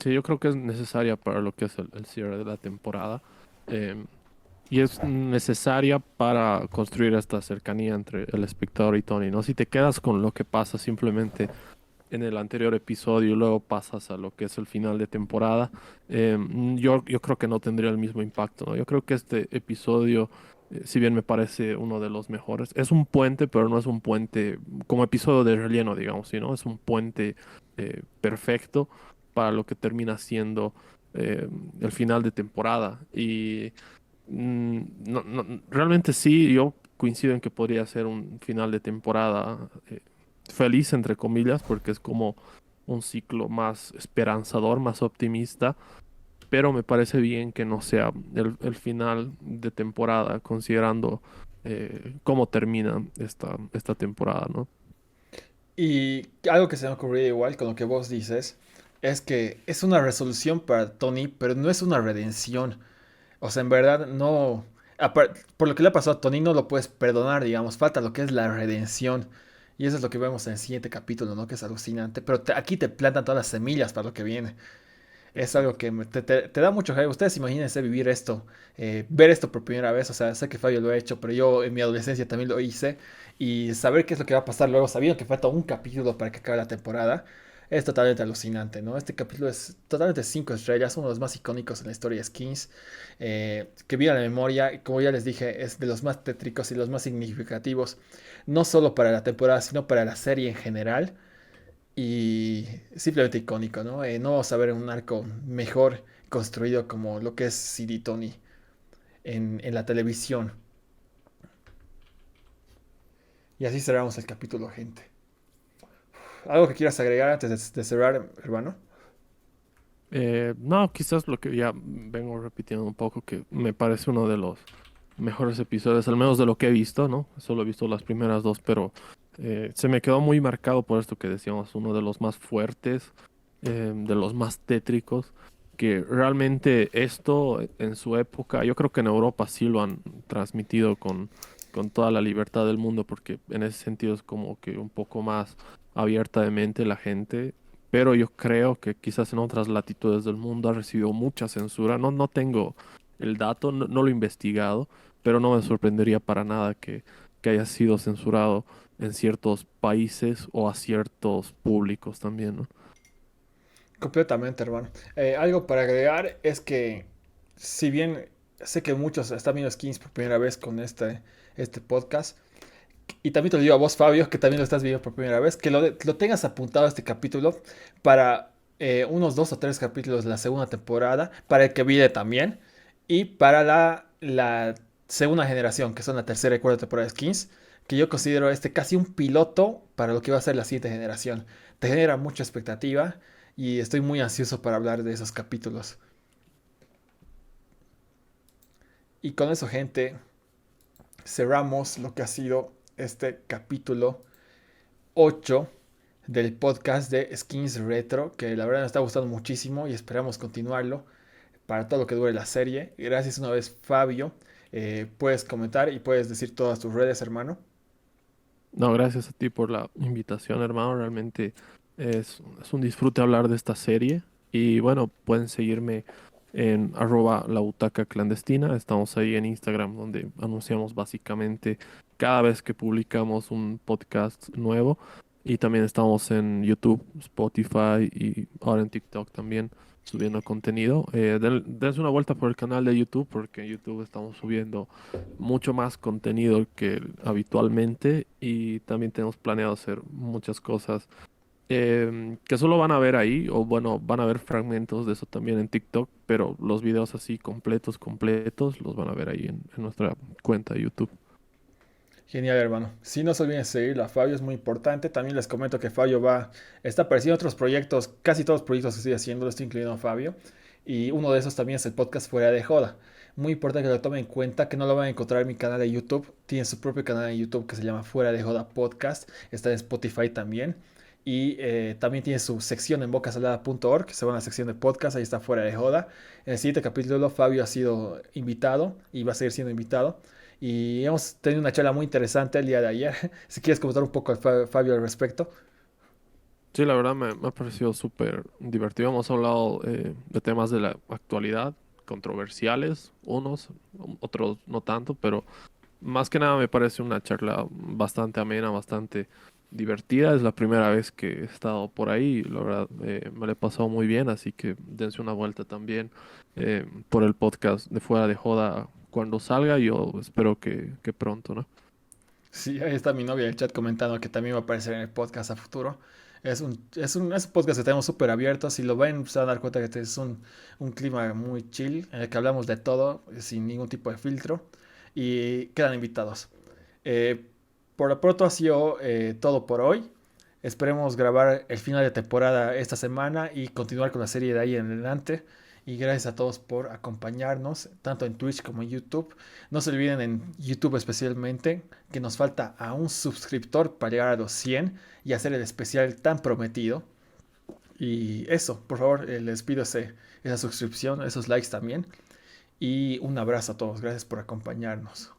Sí, yo creo que es necesaria para lo que es el cierre de la temporada. em, y es necesaria para construir esta cercanía entre el espectador y Tony, ¿no? Si te quedas con lo que pasa simplemente en el anterior episodio y luego pasas a lo que es el final de temporada, yo creo que no tendría el mismo impacto, ¿no? Yo creo que este episodio, si bien me parece uno de los mejores, es un puente, pero no es un puente como episodio de relleno, digamos, ¿sí, no? Es un puente perfecto para lo que termina siendo eh, el final de temporada. Y realmente sí, yo coincido en que podría ser un final de temporada feliz, entre comillas, porque es como un ciclo más esperanzador, más optimista, pero me parece bien que no sea el final de temporada, considerando cómo termina esta temporada, ¿no?
Y algo que se me ocurrió igual con lo que vos dices es que es una resolución para Tony, pero no es una redención. O sea, en verdad no... Por lo que le ha pasado a Tony no lo puedes perdonar, digamos. Falta lo que es la redención. Y eso es lo que vemos en el siguiente capítulo, ¿no? Que es alucinante. Pero aquí te plantan todas las semillas para lo que viene. Es algo que te da mucho hype. Ustedes imagínense vivir esto, ver esto por primera vez. O sea, sé que Fabio lo ha hecho, pero yo en mi adolescencia también lo hice. Y saber qué es lo que va a pasar luego, sabiendo que falta un capítulo para que acabe la temporada, es totalmente alucinante, ¿no? Este capítulo es totalmente 5 estrellas, uno de los más icónicos en la historia de Skins. Que viva la memoria, y como ya les dije, es de los más tétricos y los más significativos, no solo para la temporada, sino para la serie en general. Y simplemente icónico, ¿no? No vamos a ver un arco mejor construido como lo que es CD Tony en la televisión. Y así cerramos el capítulo, gente. ¿Algo que quieras agregar antes de cerrar, hermano?
No, quizás lo que ya vengo repitiendo un poco, que me parece uno de los mejores episodios, al menos de lo que he visto, ¿no? Solo he visto las primeras dos, pero se me quedó muy marcado por esto que decíamos, uno de los más fuertes, de los más tétricos, que realmente esto en su época, yo creo que en Europa sí lo han transmitido con toda la libertad del mundo, porque en ese sentido es como que un poco más abierta de mente la gente, pero yo creo que quizás en otras latitudes del mundo ha recibido mucha censura. No tengo el dato, no lo he investigado, pero no me sorprendería para nada que haya sido censurado en ciertos países o a ciertos públicos también, ¿no?
Completamente, hermano. Algo para agregar es que, si bien sé que muchos están viendo Skins por primera vez con este podcast, y también te lo digo a vos, Fabio, que también lo estás viendo por primera vez, que lo tengas apuntado a este capítulo para unos 2 o 3 capítulos de la segunda temporada, para el que viene también, y para la segunda generación, que son la tercera y cuarta temporada de Skins, que yo considero este casi un piloto para lo que va a ser la siguiente generación. Te genera mucha expectativa y estoy muy ansioso para hablar de esos capítulos. Y con eso, gente, cerramos lo que ha sido este capítulo 8 del podcast de Skins Retro, que la verdad nos está gustando muchísimo y esperamos continuarlo para todo lo que dure la serie. Gracias una vez, Fabio. Puedes comentar y puedes decir todas tus redes, hermano.
No, gracias a ti por la invitación, hermano. Realmente es un disfrute hablar de esta serie. Y bueno, pueden seguirme en @la butaca clandestina. Estamos ahí en Instagram donde anunciamos básicamente cada vez que publicamos un podcast nuevo. Y también estamos en YouTube, Spotify y ahora en TikTok también subiendo contenido. Dense una vuelta por el canal de YouTube porque en YouTube estamos subiendo mucho más contenido que habitualmente y también tenemos planeado hacer muchas cosas que solo van a ver ahí o bueno, van a ver fragmentos de eso también en TikTok, pero los videos así completos los van a ver ahí en nuestra cuenta de YouTube.
Genial, hermano. Si no se olviden seguirlo a Fabio, es muy importante. También les comento que Fabio está apareciendo en otros proyectos, casi todos los proyectos que estoy haciendo, lo estoy incluyendo a Fabio. Y uno de esos también es el podcast Fuera de Joda. Muy importante que lo tomen en cuenta, que no lo van a encontrar en mi canal de YouTube. Tiene su propio canal de YouTube que se llama Fuera de Joda Podcast. Está en Spotify también. Y también tiene su sección en bocasalada.org, que se va a la sección de podcast, ahí está Fuera de Joda. En el siguiente capítulo Fabio ha sido invitado y va a seguir siendo invitado. Y hemos tenido una charla muy interesante el día de ayer. Si quieres comentar un poco Fabio al respecto.
Sí, la verdad me ha parecido súper divertido. Hemos hablado de temas de la actualidad, controversiales, unos, otros no tanto, pero más que nada me parece una charla bastante amena, bastante divertida. Es la primera vez que he estado por ahí y la verdad me lo he pasado muy bien, así que dense una vuelta también por el podcast de Fuera de Joda cuando salga. Yo espero que pronto, ¿no?
Sí, ahí está mi novia en el chat comentando que también va a aparecer en el podcast a futuro. Es un podcast que tenemos súper abierto. Si lo ven, se van a dar cuenta que es un clima muy chill, en el que hablamos de todo, sin ningún tipo de filtro. Y quedan invitados. Eh, por lo pronto ha sido todo por hoy. Esperemos grabar el final de temporada esta semana y continuar con la serie de ahí en adelante. Y gracias a todos por acompañarnos, tanto en Twitch como en YouTube. No se olviden en YouTube especialmente que nos falta a un suscriptor para llegar a los 100 y hacer el especial tan prometido. Y eso, por favor, les pido esa suscripción, esos likes también. Y un abrazo a todos. Gracias por acompañarnos.